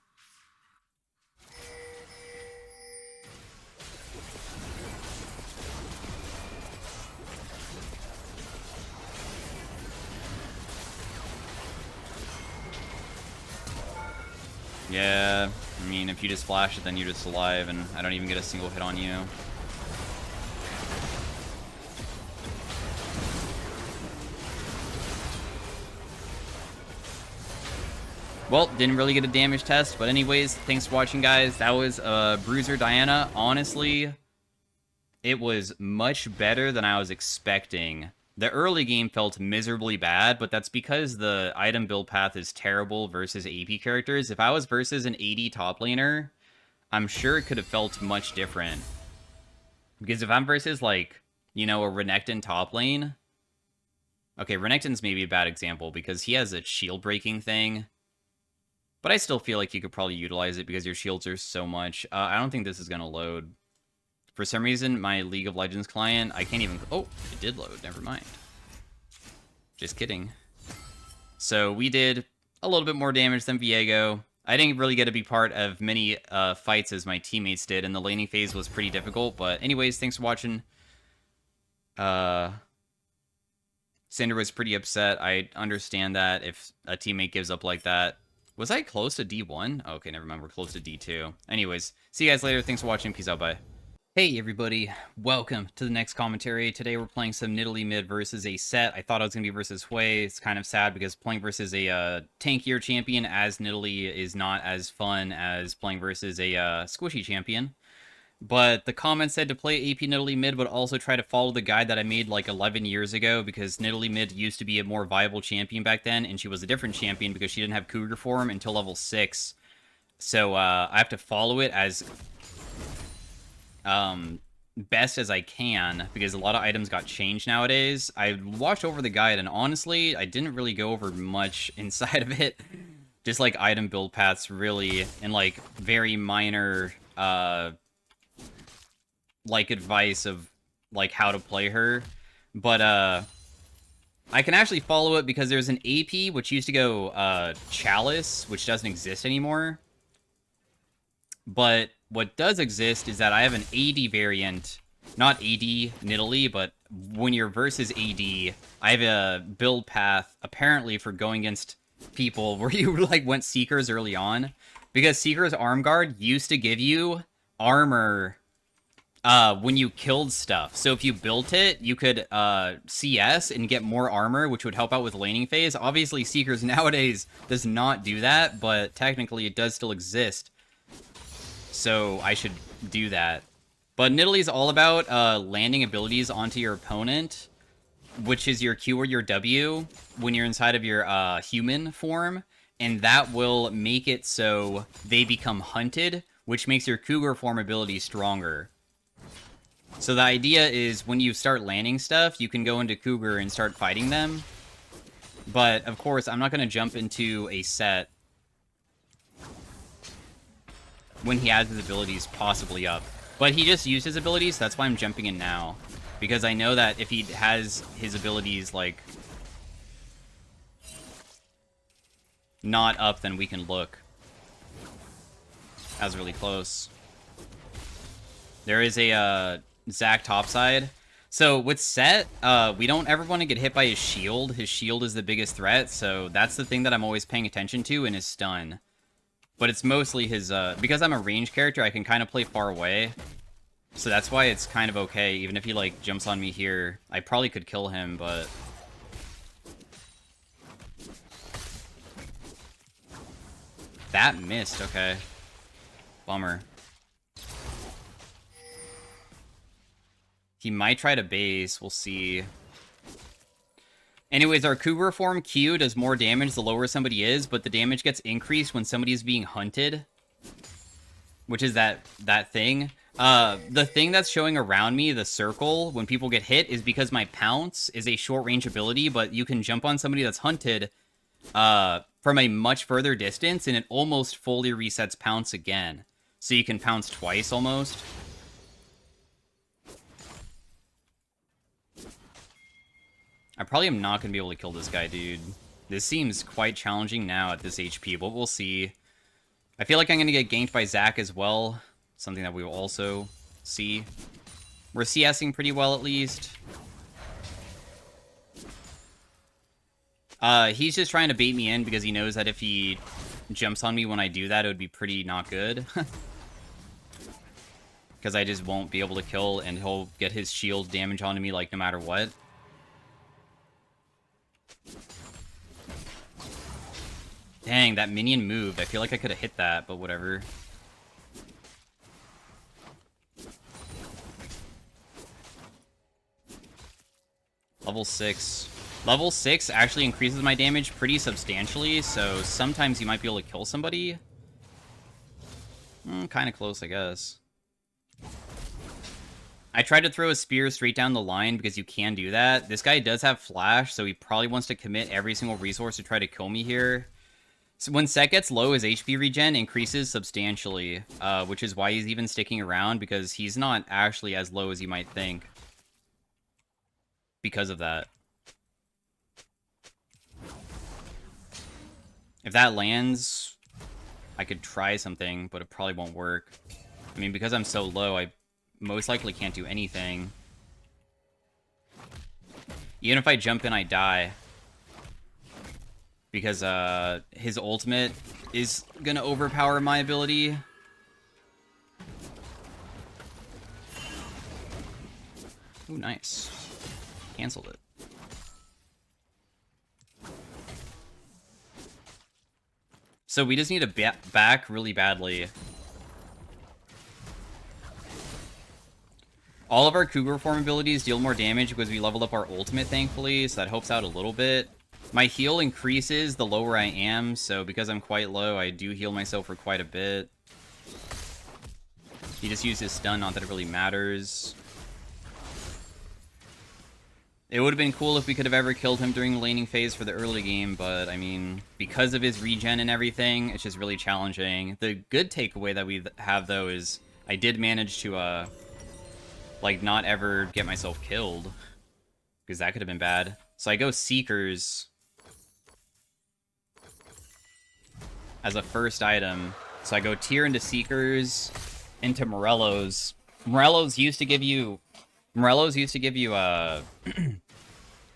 Yeah, I mean, if you just flash it, then you're just alive, and I don't even get a single hit on you. Well, didn't really get a damage test, but anyways, thanks for watching, guys. That was Bruiser Diana. Honestly, it was much better than I was expecting. The early game felt miserably bad, but that's because the item build path is terrible versus AP characters. If I was versus an AD top laner, I'm sure it could have felt much different. Because if I'm versus, like, you know, a Renekton top lane... Okay, Renekton's maybe a bad example because he has a shield breaking thing. But I still feel like you could probably utilize it because your shields are so much. I don't think this is going to load. For some reason, my League of Legends client, I can't even... Oh, it did load. Never mind. Just kidding. So we did a little bit more damage than Viego. I didn't really get to be part of many fights as my teammates did, and the laning phase was pretty difficult. But anyways, thanks for watching. Cinder was pretty upset. I understand that if a teammate gives up like that. Was I close to D1? Oh, okay, never mind. We're close to D2. Anyways, see you guys later. Thanks for watching. Peace out. Bye. Hey everybody, welcome to the next commentary. Today we're playing some Nidalee Mid versus a set. I thought I was going to be versus Hui. It's kind of sad because playing versus a tankier champion as Nidalee is not as fun as playing versus a squishy champion. But the comment said to play AP Nidalee Mid, but also try to follow the guide that I made like 11 years ago, because Nidalee Mid used to be a more viable champion back then, and she was a different champion because she didn't have Cougar form until level 6. So I have to follow it as best as I can, because a lot of items got changed nowadays. I watched over the guide, and honestly, I didn't really go over much inside of it. Just like item build paths, really, and like very minor like advice of like how to play her. But I can actually follow it because there's an AP which used to go Chalice, which doesn't exist anymore. But what does exist is that I have an AD variant, not AD Nidalee, but when you're versus AD, I have a build path apparently for going against people where you like went Seekers early on, because Seeker's Arm Guard used to give you armor when you killed stuff. So if you built it, you could CS and get more armor, which would help out with laning phase. Obviously, Seekers nowadays does not do that, but technically it does still exist. So I should do that. But Nidalee is all about landing abilities onto your opponent, which is your Q or your W when you're inside of your human form, and that will make it so they become hunted, which makes your Cougar form ability stronger. So the idea is when you start landing stuff, you can go into Cougar and start fighting them. But, of course, I'm not going to jump into a set when he has his abilities possibly up. But he just used his abilities, so that's why I'm jumping in now. Because I know that if he has his abilities, like, not up, then we can look. That was really close. There is a Zac topside. So with Set, we don't ever want to get hit by his shield. His shield is the biggest threat, so that's the thing that I'm always paying attention to in his stun. But it's mostly his, because I'm a range character, I can kind of play far away. So that's why it's kind of okay, even if he, like, jumps on me here. I probably could kill him, but... That missed, okay. Bummer. He might try to base. We'll see. Anyways, our Cougar form Q does more damage the lower somebody is, but the damage gets increased when somebody is being hunted. Which is that thing. The thing that's showing around me, the circle, when people get hit, is because my Pounce is a short-range ability, but you can jump on somebody that's hunted from a much further distance, and it almost fully resets Pounce again. So you can Pounce twice, almost. I probably am not going to be able to kill this guy, dude. This seems quite challenging now at this HP, but we'll see. I feel like I'm going to get ganked by Zac as well. Something that we will also see. We're CSing pretty well, at least. He's just trying to bait me in because he knows that if he jumps on me when I do that, it would be pretty not good. Because I just won't be able to kill, and he'll get his shield damage onto me, like, no matter what. Dang, that minion moved. I feel like I could have hit that, but whatever. Level 6. Level 6 actually increases my damage pretty substantially, so sometimes you might be able to kill somebody. Kind of close, I guess. I tried to throw a spear straight down the line because you can do that. This guy does have flash, so he probably wants to commit every single resource to try to kill me here. So when Set gets low, his HP regen increases substantially, which is why he's even sticking around, because he's not actually as low as you might think. Because of that. If that lands, I could try something, but it probably won't work. I mean, because I'm so low, I most likely can't do anything. Even if I jump in, I die. Because his ultimate is gonna overpower my ability. Ooh, nice. Canceled it. So we just need to back really badly. All of our Cougar form abilities deal more damage because we leveled up our ultimate, thankfully, so that helps out a little bit. My heal increases the lower I am, so because I'm quite low, I do heal myself for quite a bit. He just used his stun, not that it really matters. It would have been cool if we could have ever killed him during the laning phase for the early game, but, I mean, because of his regen and everything, it's just really challenging. The good takeaway that we have, though, is I did manage to, like, not ever get myself killed. Because that could have been bad. So I go Seekers as a first item. So I go Tier into Seekers, into Morello's. Morello's used to give you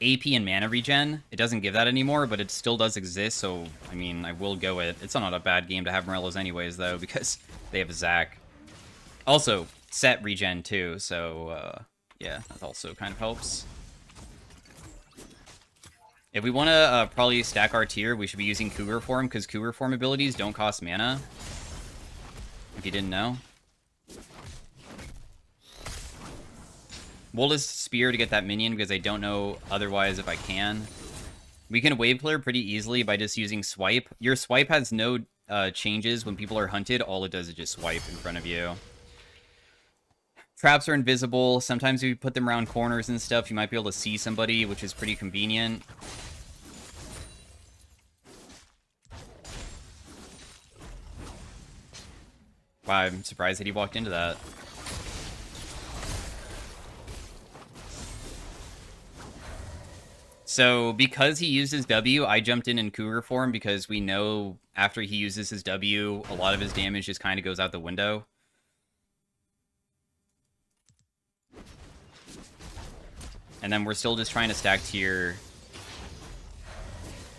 AP and mana regen. It doesn't give that anymore, but it still does exist, so, I mean, I will go it. It's not a bad game to have Morello's anyways, though, because they have Zac. Also, set regen, too, so, yeah, that also kind of helps. If we want to probably stack our tier, we should be using Cougar form, because Cougar form abilities don't cost mana. If you didn't know. We'll just spear to get that minion because I don't know otherwise if I can. We can wave clear pretty easily by just using swipe. Your swipe has no changes when people are hunted. All it does is just swipe in front of you. Traps are invisible. Sometimes if you put them around corners and stuff, you might be able to see somebody, which is pretty convenient. Wow, I'm surprised that he walked into that. So, because he used his W, I jumped in Cougar form because we know after he uses his W, a lot of his damage just kind of goes out the window. And then we're still just trying to stack tier.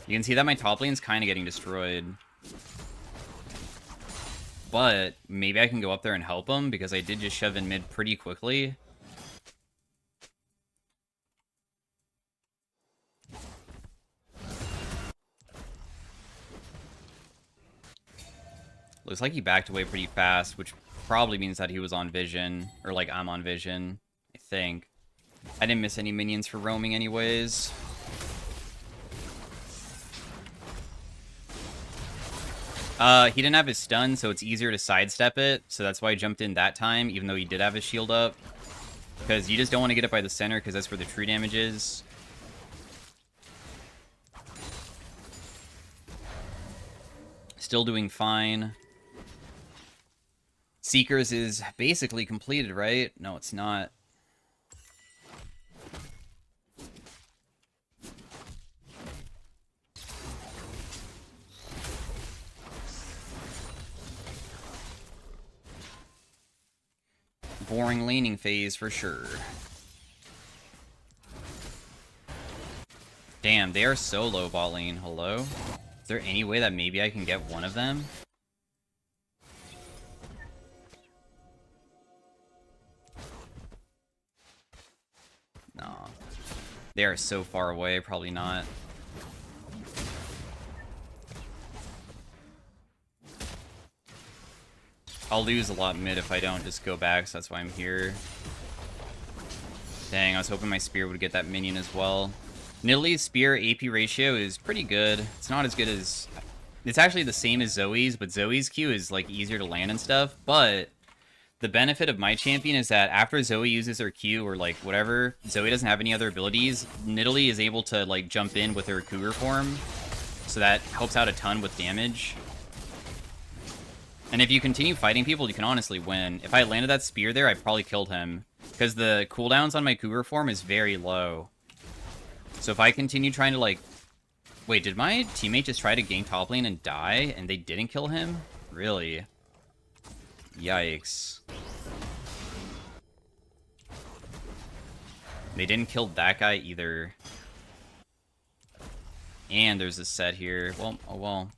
You can see that my top lane's kind of getting destroyed. But maybe I can go up there and help him because I did just shove in mid pretty quickly. Looks like he backed away pretty fast, which probably means that he was on vision. Or, like, I'm on vision, I think. I didn't miss any minions for roaming anyways. He didn't have his stun, so it's easier to sidestep it. So that's why I jumped in that time, even though he did have his shield up. Because you just don't want to get it by the center, because that's where the true damage is. Still doing fine. Seekers is basically completed, right? No, it's not. Boring laning phase for sure. Damn, they are so low bot lane. Hello? Is there any way that maybe I can get one of them? No. They are so far away, probably not. I'll lose a lot mid if I don't just go back, so that's why I'm here. Dang, I was hoping my spear would get that minion as well. Nidalee's spear AP ratio is pretty good. It's not as good as... It's actually the same as Zoe's, but Zoe's Q is like easier to land and stuff. But the benefit of my champion is that after Zoe uses her Q or like whatever, Zoe doesn't have any other abilities. Nidalee is able to like jump in with her cougar form. So that helps out a ton with damage. And if you continue fighting people, you can honestly win. If I landed that spear there, I probably killed him. Because the cooldowns on my cougar form is very low. So if I continue trying to like... Wait, did my teammate just try to gank top lane and die, and they didn't kill him? Really? Yikes. They didn't kill that guy either. And there's a set here. Well, oh well.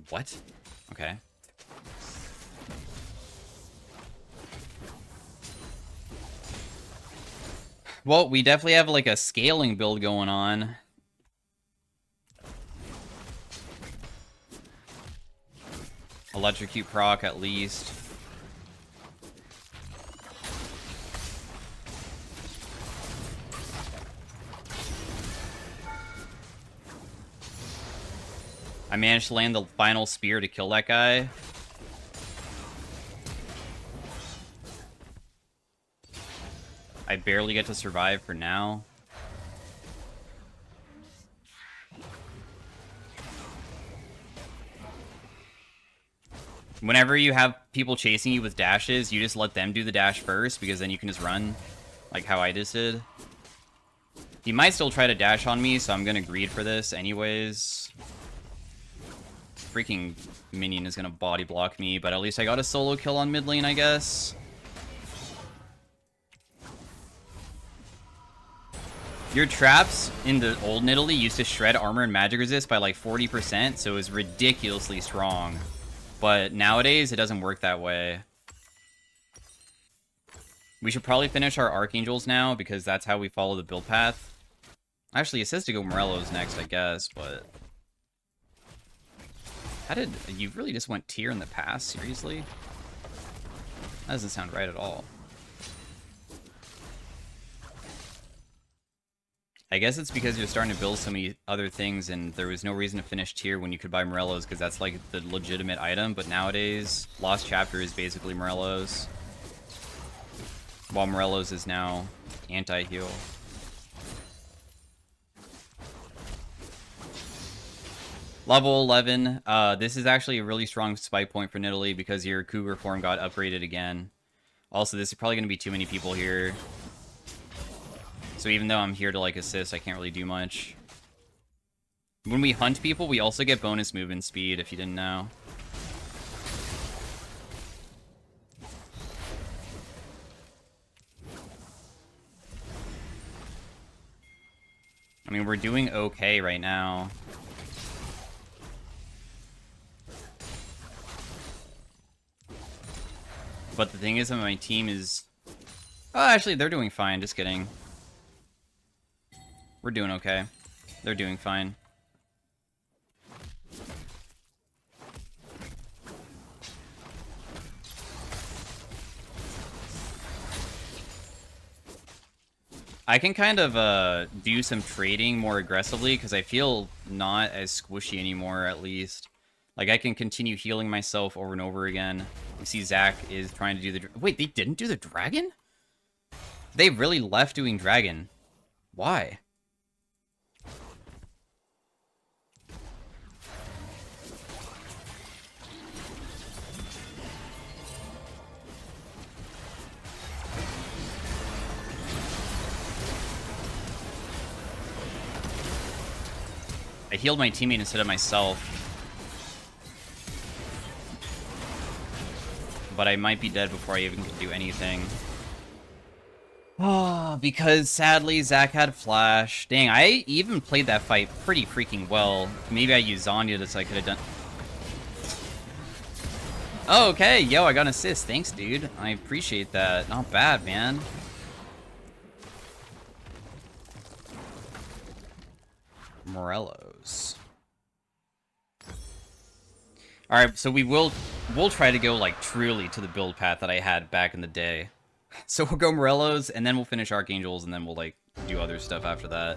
What? Okay. Well, we definitely have like a scaling build going on. Electrocute proc at least. I managed to land the final spear to kill that guy. I barely get to survive for now. Whenever you have people chasing you with dashes, you just let them do the dash first, because then you can just run, like how I just did. He might still try to dash on me, so I'm gonna greed for this anyways. Freaking minion is gonna body block me, but at least I got a solo kill on mid lane, I guess. Your traps in the old Nidalee used to shred armor and magic resist by like 40%, so it was ridiculously strong. But nowadays, it doesn't work that way. We should probably finish our Archangels now, because that's how we follow the build path. Actually, it says to go Morello's next, I guess, but... How did... You really just went tier in the past? Seriously? That doesn't sound right at all. I guess it's because you're starting to build so many other things, and there was no reason to finish tier when you could buy Morello's, because that's like the legitimate item, but nowadays, Lost Chapter is basically Morello's. While Morello's is now anti-heal. Level 11. This is actually a really strong spike point for Nidalee because your cougar form got upgraded again. Also, this is probably going to be too many people here. So even though I'm here to like assist, I can't really do much. When we hunt people, we also get bonus movement speed, if you didn't know. I mean, we're doing okay right now. But the thing is that my team is... Oh, actually, they're doing fine. Just kidding. We're doing okay. They're doing fine. I can kind of do some trading more aggressively because I feel not as squishy anymore, at least. Like, I can continue healing myself over and over again. You see Zach is trying to do the... Wait, they didn't do the dragon? They really left doing dragon. Why? I healed my teammate instead of myself. But I might be dead before I even can do anything. Oh, because sadly Zach had flash. Dang, I even played that fight pretty freaking well. Maybe I used Zanya so I could have done... Oh, okay. Yo, I got an assist. Thanks, dude. I appreciate that. Not bad, man. Morellos. Alright, so we'll try to go, like, truly to the build path that I had back in the day. So we'll go Morellos, and then we'll finish Archangels, and then we'll, like, do other stuff after that.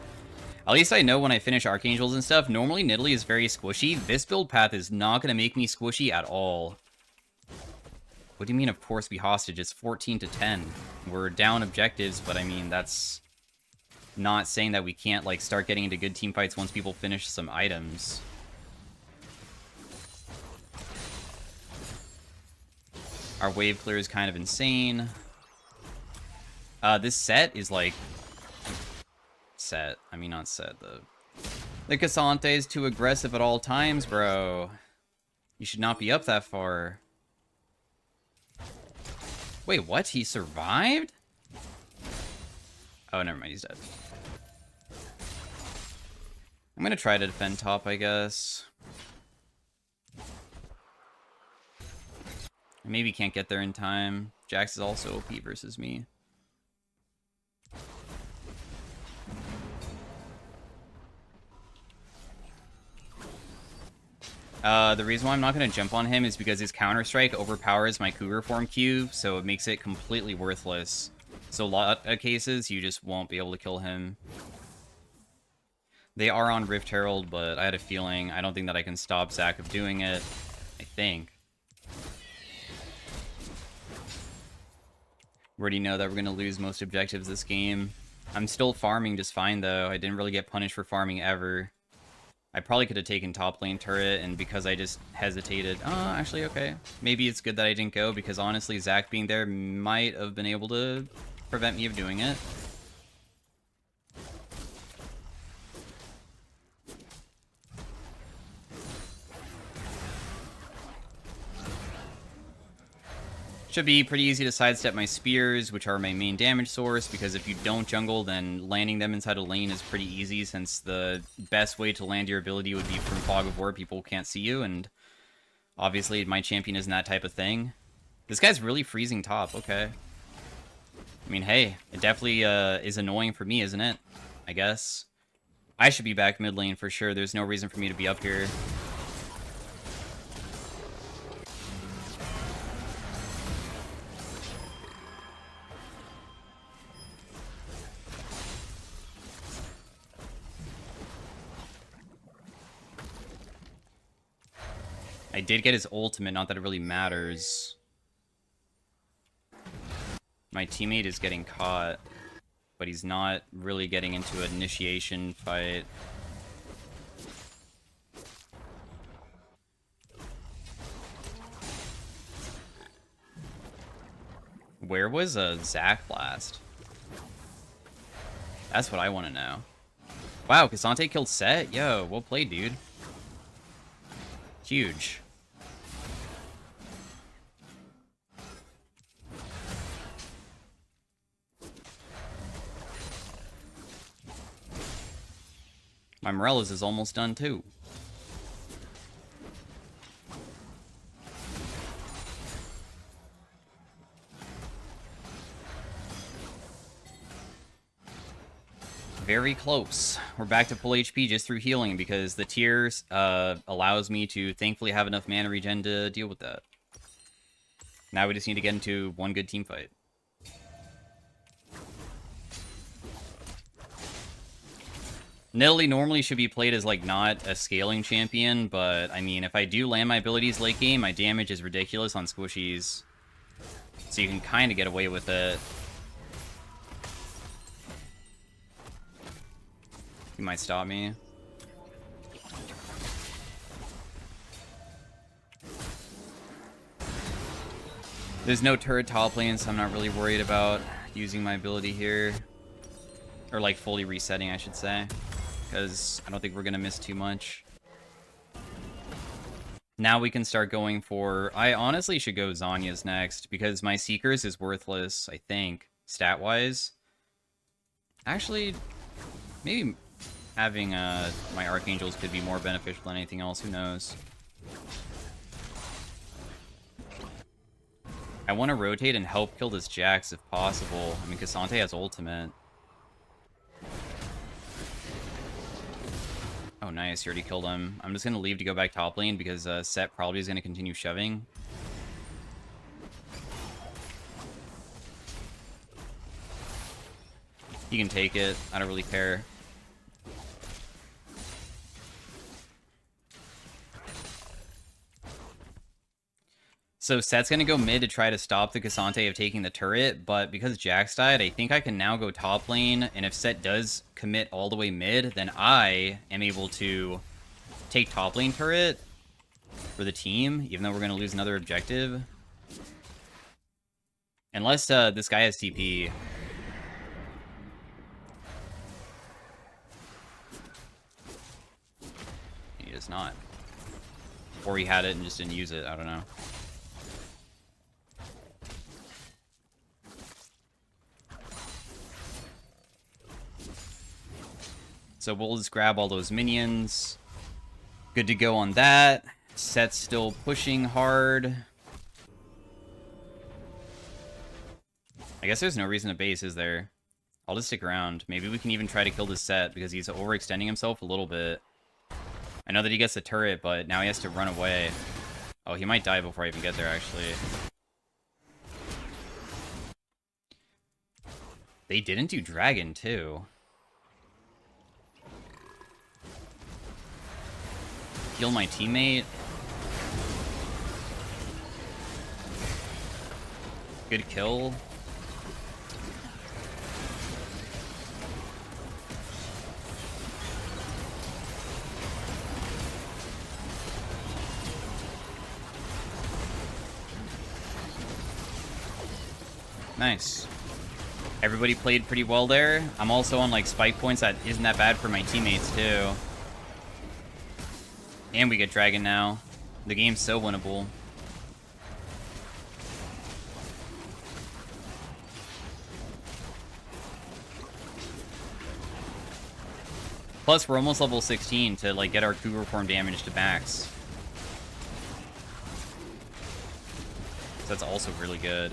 At least I know when I finish Archangels and stuff, normally Nidalee is very squishy. This build path is not going to make me squishy at all. What do you mean, of course, be hostage? It's 14 to 10. We're down objectives, but I mean, that's not saying that we can't, like, start getting into good team fights once people finish some items. Our wave clear is kind of insane. This set is like... Set. I mean, not set. The Cassante is too aggressive at all times, bro. You should not be up that far. Wait, what? He survived? Oh, never mind. He's dead. I'm gonna try to defend top, I guess. I maybe can't get there in time. Jax is also OP versus me. The reason why I'm not going to jump on him is because his Counter-Strike overpowers my Cougar form Q, so it makes it completely worthless. So a lot of cases, you just won't be able to kill him. They are on Rift Herald, but I had a feeling. I don't think that I can stop Zach of doing it. I think. We already know that we're going to lose most objectives this game. I'm still farming just fine, though. I didn't really get punished for farming ever. I probably could have taken top lane turret, and because I just hesitated... Oh, actually, okay. Maybe it's good that I didn't go, because honestly, Zach being there might have been able to prevent me of doing it. Should be pretty easy to sidestep my spears, which are my main damage source, because if you don't jungle, then landing them inside a lane is pretty easy, since the best way to land your ability would be from Fog of War. People can't see you, and obviously my champion isn't that type of thing. This guy's really freezing top, okay. I mean, hey, it definitely is annoying for me, isn't it? I guess. I should be back mid lane for sure. There's no reason for me to be up here. I did get his ultimate, not that it really matters. My teammate is getting caught, but he's not really getting into an initiation fight. Where was Zach last? That's what I want to know. Wow, Cassante killed Set? Yo, well played, dude. Huge. My Morellos is almost done too. Very close. We're back to full HP just through healing because the tiers allows me to thankfully have enough mana regen to deal with that. Now we just need to get into one good team fight. Nidalee normally should be played as, like, not a scaling champion, but, I mean, if I do land my abilities late game, my damage is ridiculous on squishies. So you can kind of get away with it. He might stop me. There's no turret top lane, so I'm not really worried about using my ability here. Or, like, fully resetting, I should say. Because I don't think we're going to miss too much. Now we can start going for... I honestly should go Zhonya's next, because my Seekers is worthless, I think, stat-wise. Actually, maybe having my Archangels could be more beneficial than anything else, who knows. I want to rotate and help kill this Jax if possible. I mean, Cassante has ultimate. Oh, nice. You already killed him. I'm just going to leave to go back top lane because Set probably is going to continue shoving. He can take it. I don't really care. So Set's going to go mid to try to stop the Cassante of taking the turret, but because Jax died, I think I can now go top lane, and if Set does commit all the way mid, then I am able to take top lane turret for the team, even though we're going to lose another objective. Unless this guy has TP. He does not. Or he had it and just didn't use it, I don't know. So we'll just grab all those minions. Good to go on that. Set's still pushing hard. I guess there's no reason to base, is there? I'll just stick around. Maybe we can even try to kill this Set because he's overextending himself a little bit. I know that he gets the turret, but now he has to run away. Oh, he might die before I even get there, actually. They didn't do Dragon, too. Heal my teammate. Good kill. Nice. Everybody played pretty well there. I'm also on like spike points that isn't that bad for my teammates too. And we get Dragon now. The game's so winnable. Plus, we're almost level 16 to like get our Cougar form damage to max. So that's also really good.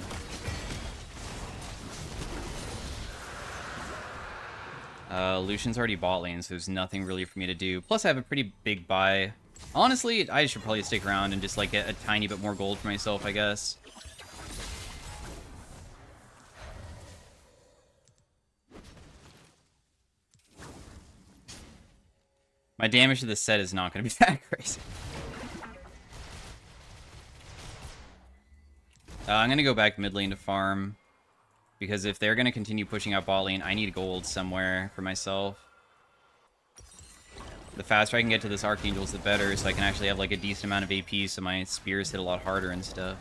Lucian's already bot lane, so there's nothing really for me to do. Plus, I have a pretty big buy. Honestly, I should probably stick around and just, like, get a tiny bit more gold for myself, I guess. My damage to this Set is not going to be that crazy. I'm going to go back mid lane to farm. Because if they're going to continue pushing out bot lane, I need gold somewhere for myself. The faster I can get to this Archangels, the better, so I can actually have like a decent amount of AP so my spears hit a lot harder and stuff.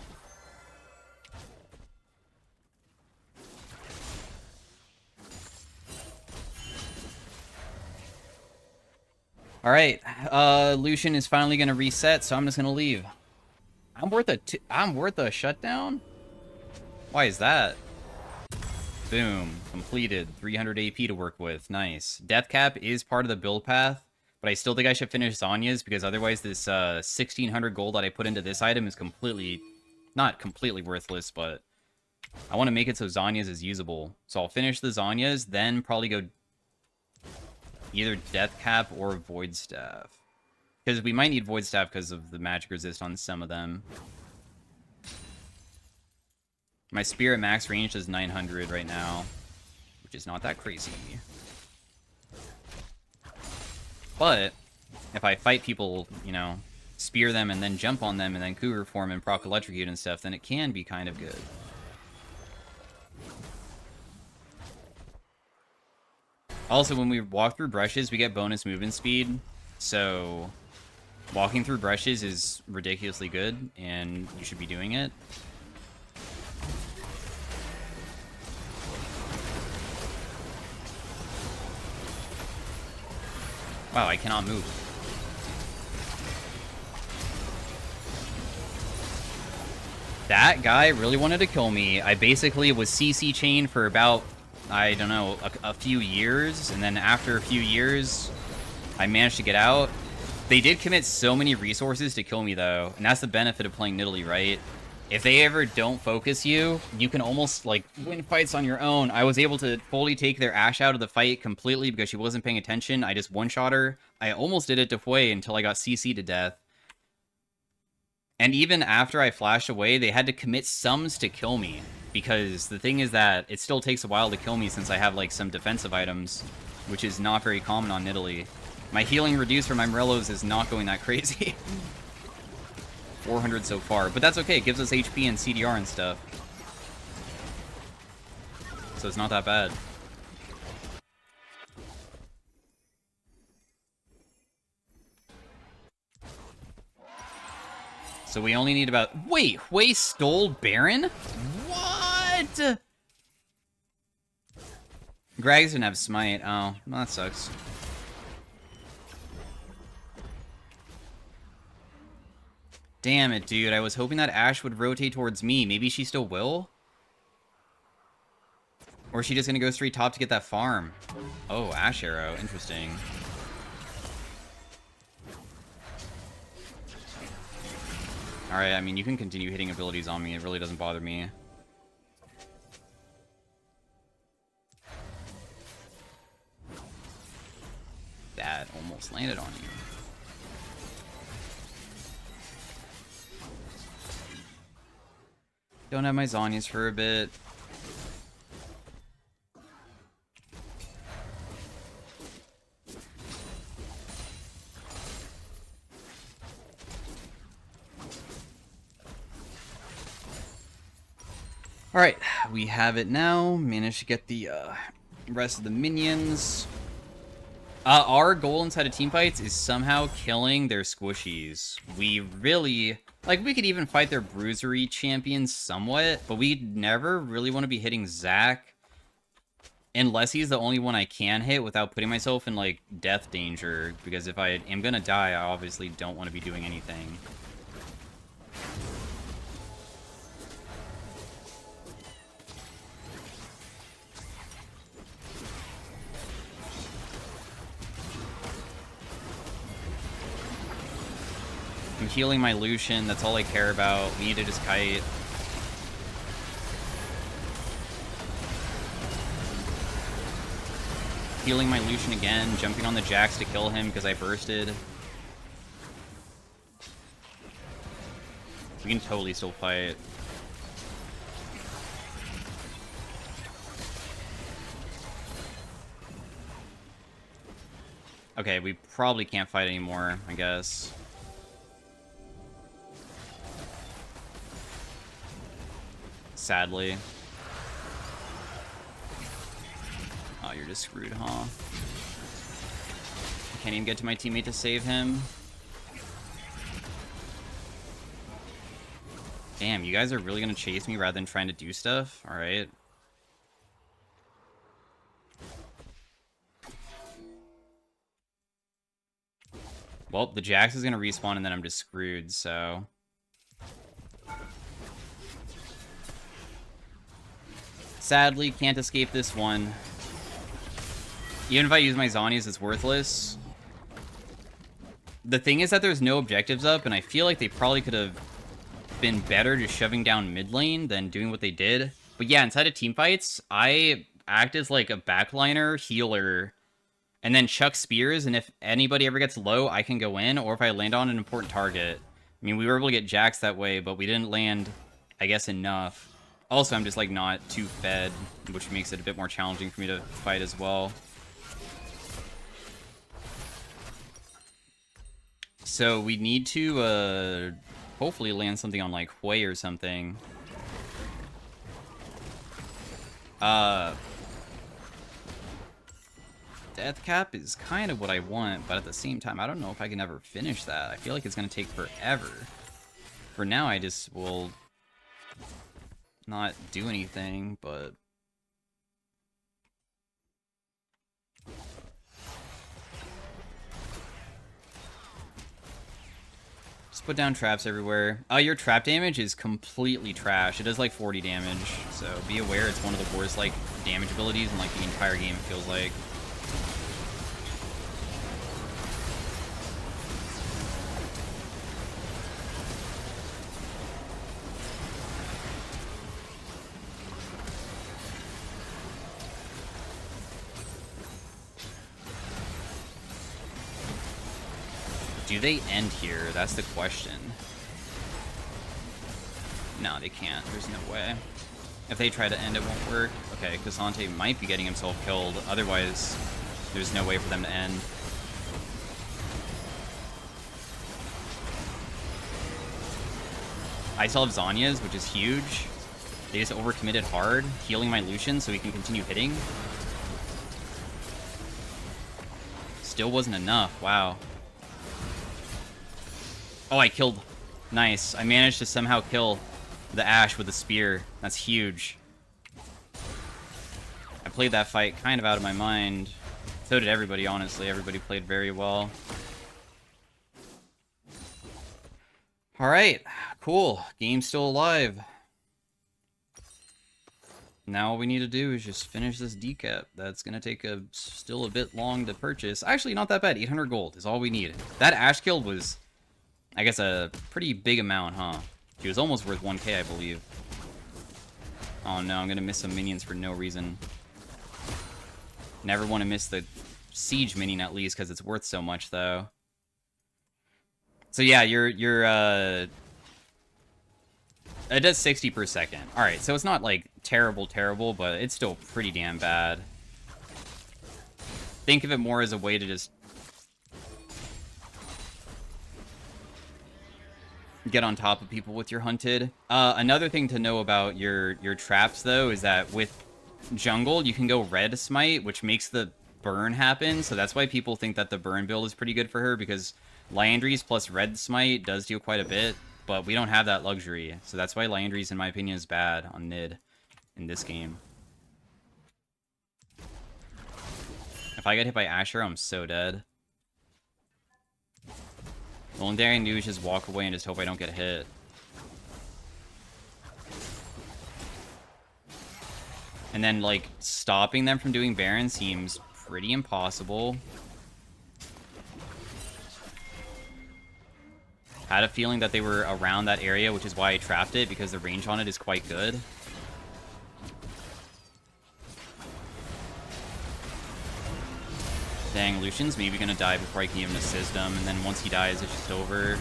Alright, Lucian is finally going to reset, so I'm just going to leave. I'm worth a shutdown? Why is that? Boom. Completed. 300 AP to work with. Nice. Death Cap is part of the build path, but I still think I should finish Zhonya's because otherwise this 1,600 gold that I put into this item is completely... Not completely worthless, but I want to make it so Zhonya's is usable. So I'll finish the Zhonya's, then probably go either Death Cap or Void Staff. Because we might need Void Staff because of the magic resist on some of them. My Spirit max range is 900 right now, which is not that crazy. But if I fight people, you know, spear them and then jump on them and then cougar form and proc electrocute and stuff, then it can be kind of good. Also, when we walk through brushes, we get bonus movement speed, so walking through brushes is ridiculously good, and you should be doing it. Wow, I cannot move. That guy really wanted to kill me. I basically was CC chained for about, I don't know, a few years, and then after a few years, I managed to get out. They did commit so many resources to kill me, though, and that's the benefit of playing Nidalee, right? If they ever don't focus you, you can almost, like, win fights on your own. I was able to fully take their Ashe out of the fight completely because she wasn't paying attention. I just one-shot her. I almost did it to Hui until I got CC'd to death. And even after I flashed away, they had to commit sums to kill me. Because the thing is that it still takes a while to kill me since I have, like, some defensive items, which is not very common on Nidalee. My healing reduced from my Morellos is not going that crazy. 400 so far, but that's okay. It gives us HP and CDR and stuff. So it's not that bad. So we only need about... Wait, Hui stole Baron? What? Grags didn't have Smite. Oh, well, that sucks. Damn it, dude. I was hoping that Ashe would rotate towards me. Maybe she still will? Or is she just gonna go straight top to get that farm? Oh, Ashe Arrow. Interesting. Alright, I mean, you can continue hitting abilities on me. It really doesn't bother me. That almost landed on you. Don't have my Zhonya's for a bit. Alright, we have it now. Managed to get the rest of the minions. Our goal inside of teamfights is somehow killing their squishies. We really... Like, we could even fight their bruisery champions somewhat, but we never really want to be hitting Zac unless he's the only one I can hit without putting myself in, like, death danger. Because if I am gonna die, I obviously don't want to be doing anything. I'm healing my Lucian, that's all I care about. We need to just kite. Healing my Lucian again, jumping on the Jax to kill him because I bursted. We can totally still fight. Okay, we probably can't fight anymore, I guess. Sadly. Oh, you're just screwed, huh? I can't even get to my teammate to save him. Damn, you guys are really gonna chase me rather than trying to do stuff? Alright. Well, the Jax is gonna respawn and then I'm just screwed, so... Sadly, can't escape this one. Even if I use my Zhonya's, it's worthless. The thing is that there's no objectives up, and I feel like they probably could have been better just shoving down mid lane than doing what they did. But yeah, inside of teamfights, I act as like a backliner, healer, and then chuck spears, and if anybody ever gets low, I can go in, or if I land on an important target. I mean, we were able to get Jax that way, but we didn't land, I guess, enough. Also, I'm just, like, not too fed, which makes it a bit more challenging for me to fight as well. So we need to hopefully land something on like Hui or something. Death cap is kind of what I want, but at the same time, I don't know if I can ever finish that. I feel like it's going to take forever. For now, I just will not do anything, but... just put down traps everywhere. Your trap damage is completely trash. It does like 40 damage, so be aware it's one of the worst like damage abilities in like the entire game, it feels like. Do they end here? That's the question. No, they can't. There's no way. If they try to end, it won't work. Okay, Cassante might be getting himself killed. Otherwise, there's no way for them to end. I still have Zanya's, which is huge. They just overcommitted hard, healing my Lucian so he can continue hitting. Still wasn't enough. Wow. Oh, I killed. Nice. I managed to somehow kill the Ashe with a spear. That's huge. I played that fight kind of out of my mind. So did everybody, honestly. Everybody played very well. Alright. Cool. Game's still alive. Now all we need to do is just finish this decap. That's going to take still a bit long to purchase. Actually, not that bad. 800 gold is all we need. That Ashe kill was... I guess a pretty big amount, huh? She was almost worth 1k, I believe. Oh no, I'm gonna miss some minions for no reason. Never want to miss the siege minion at least, because it's worth so much, though. So yeah, it does 60 per second. Alright, so it's not, like, terrible, but it's still pretty damn bad. Think of it more as a way to just get on top of people with your hunted. Another thing to know about your traps, though, is that with jungle, you can go red smite, which makes the burn happen. So that's why people think that the burn build is pretty good for her, because Liandry's plus red smite does deal quite a bit, but we don't have that luxury. So that's why Liandry's, in my opinion, is bad on Nid in this game. If I get hit by Asher, I'm so dead. The only thing I can do is just walk away and just hope I don't get hit. And then, like, stopping them from doing Baron seems pretty impossible. Had a feeling that they were around that area, which is why I trapped it, because the range on it is quite good. Dang, Lucian's maybe gonna die before I can even assist him, and then once he dies, it's just over.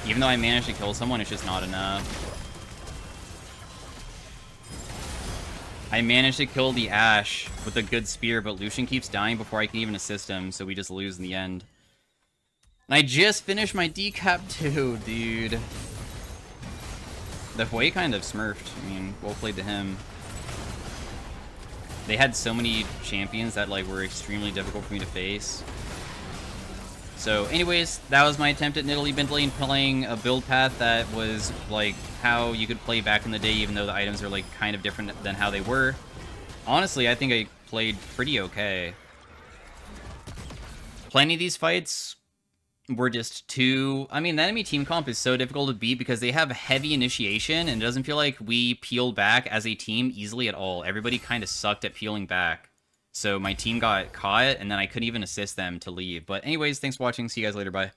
Even though I managed to kill someone, it's just not enough. I managed to kill the Ashe with a good spear, but Lucian keeps dying before I can even assist him, so we just lose in the end. And I just finished my decap too, dude. The Hui kind of smurfed. I mean, well played to him. They had so many champions that, like, were extremely difficult for me to face. So, anyways, that was my attempt at Nidalee Mid lane, playing a build path that was, like, how you could play back in the day, even though the items are, like, kind of different than how they were. Honestly, I think I played pretty okay. Plenty of these fights were just too... I mean, the enemy team comp is so difficult to beat because they have heavy initiation, and it doesn't feel like we peeled back as a team easily at all. Everybody kind of sucked at peeling back. So my team got caught, and then I couldn't even assist them to leave. But anyways, thanks for watching. See you guys later. Bye.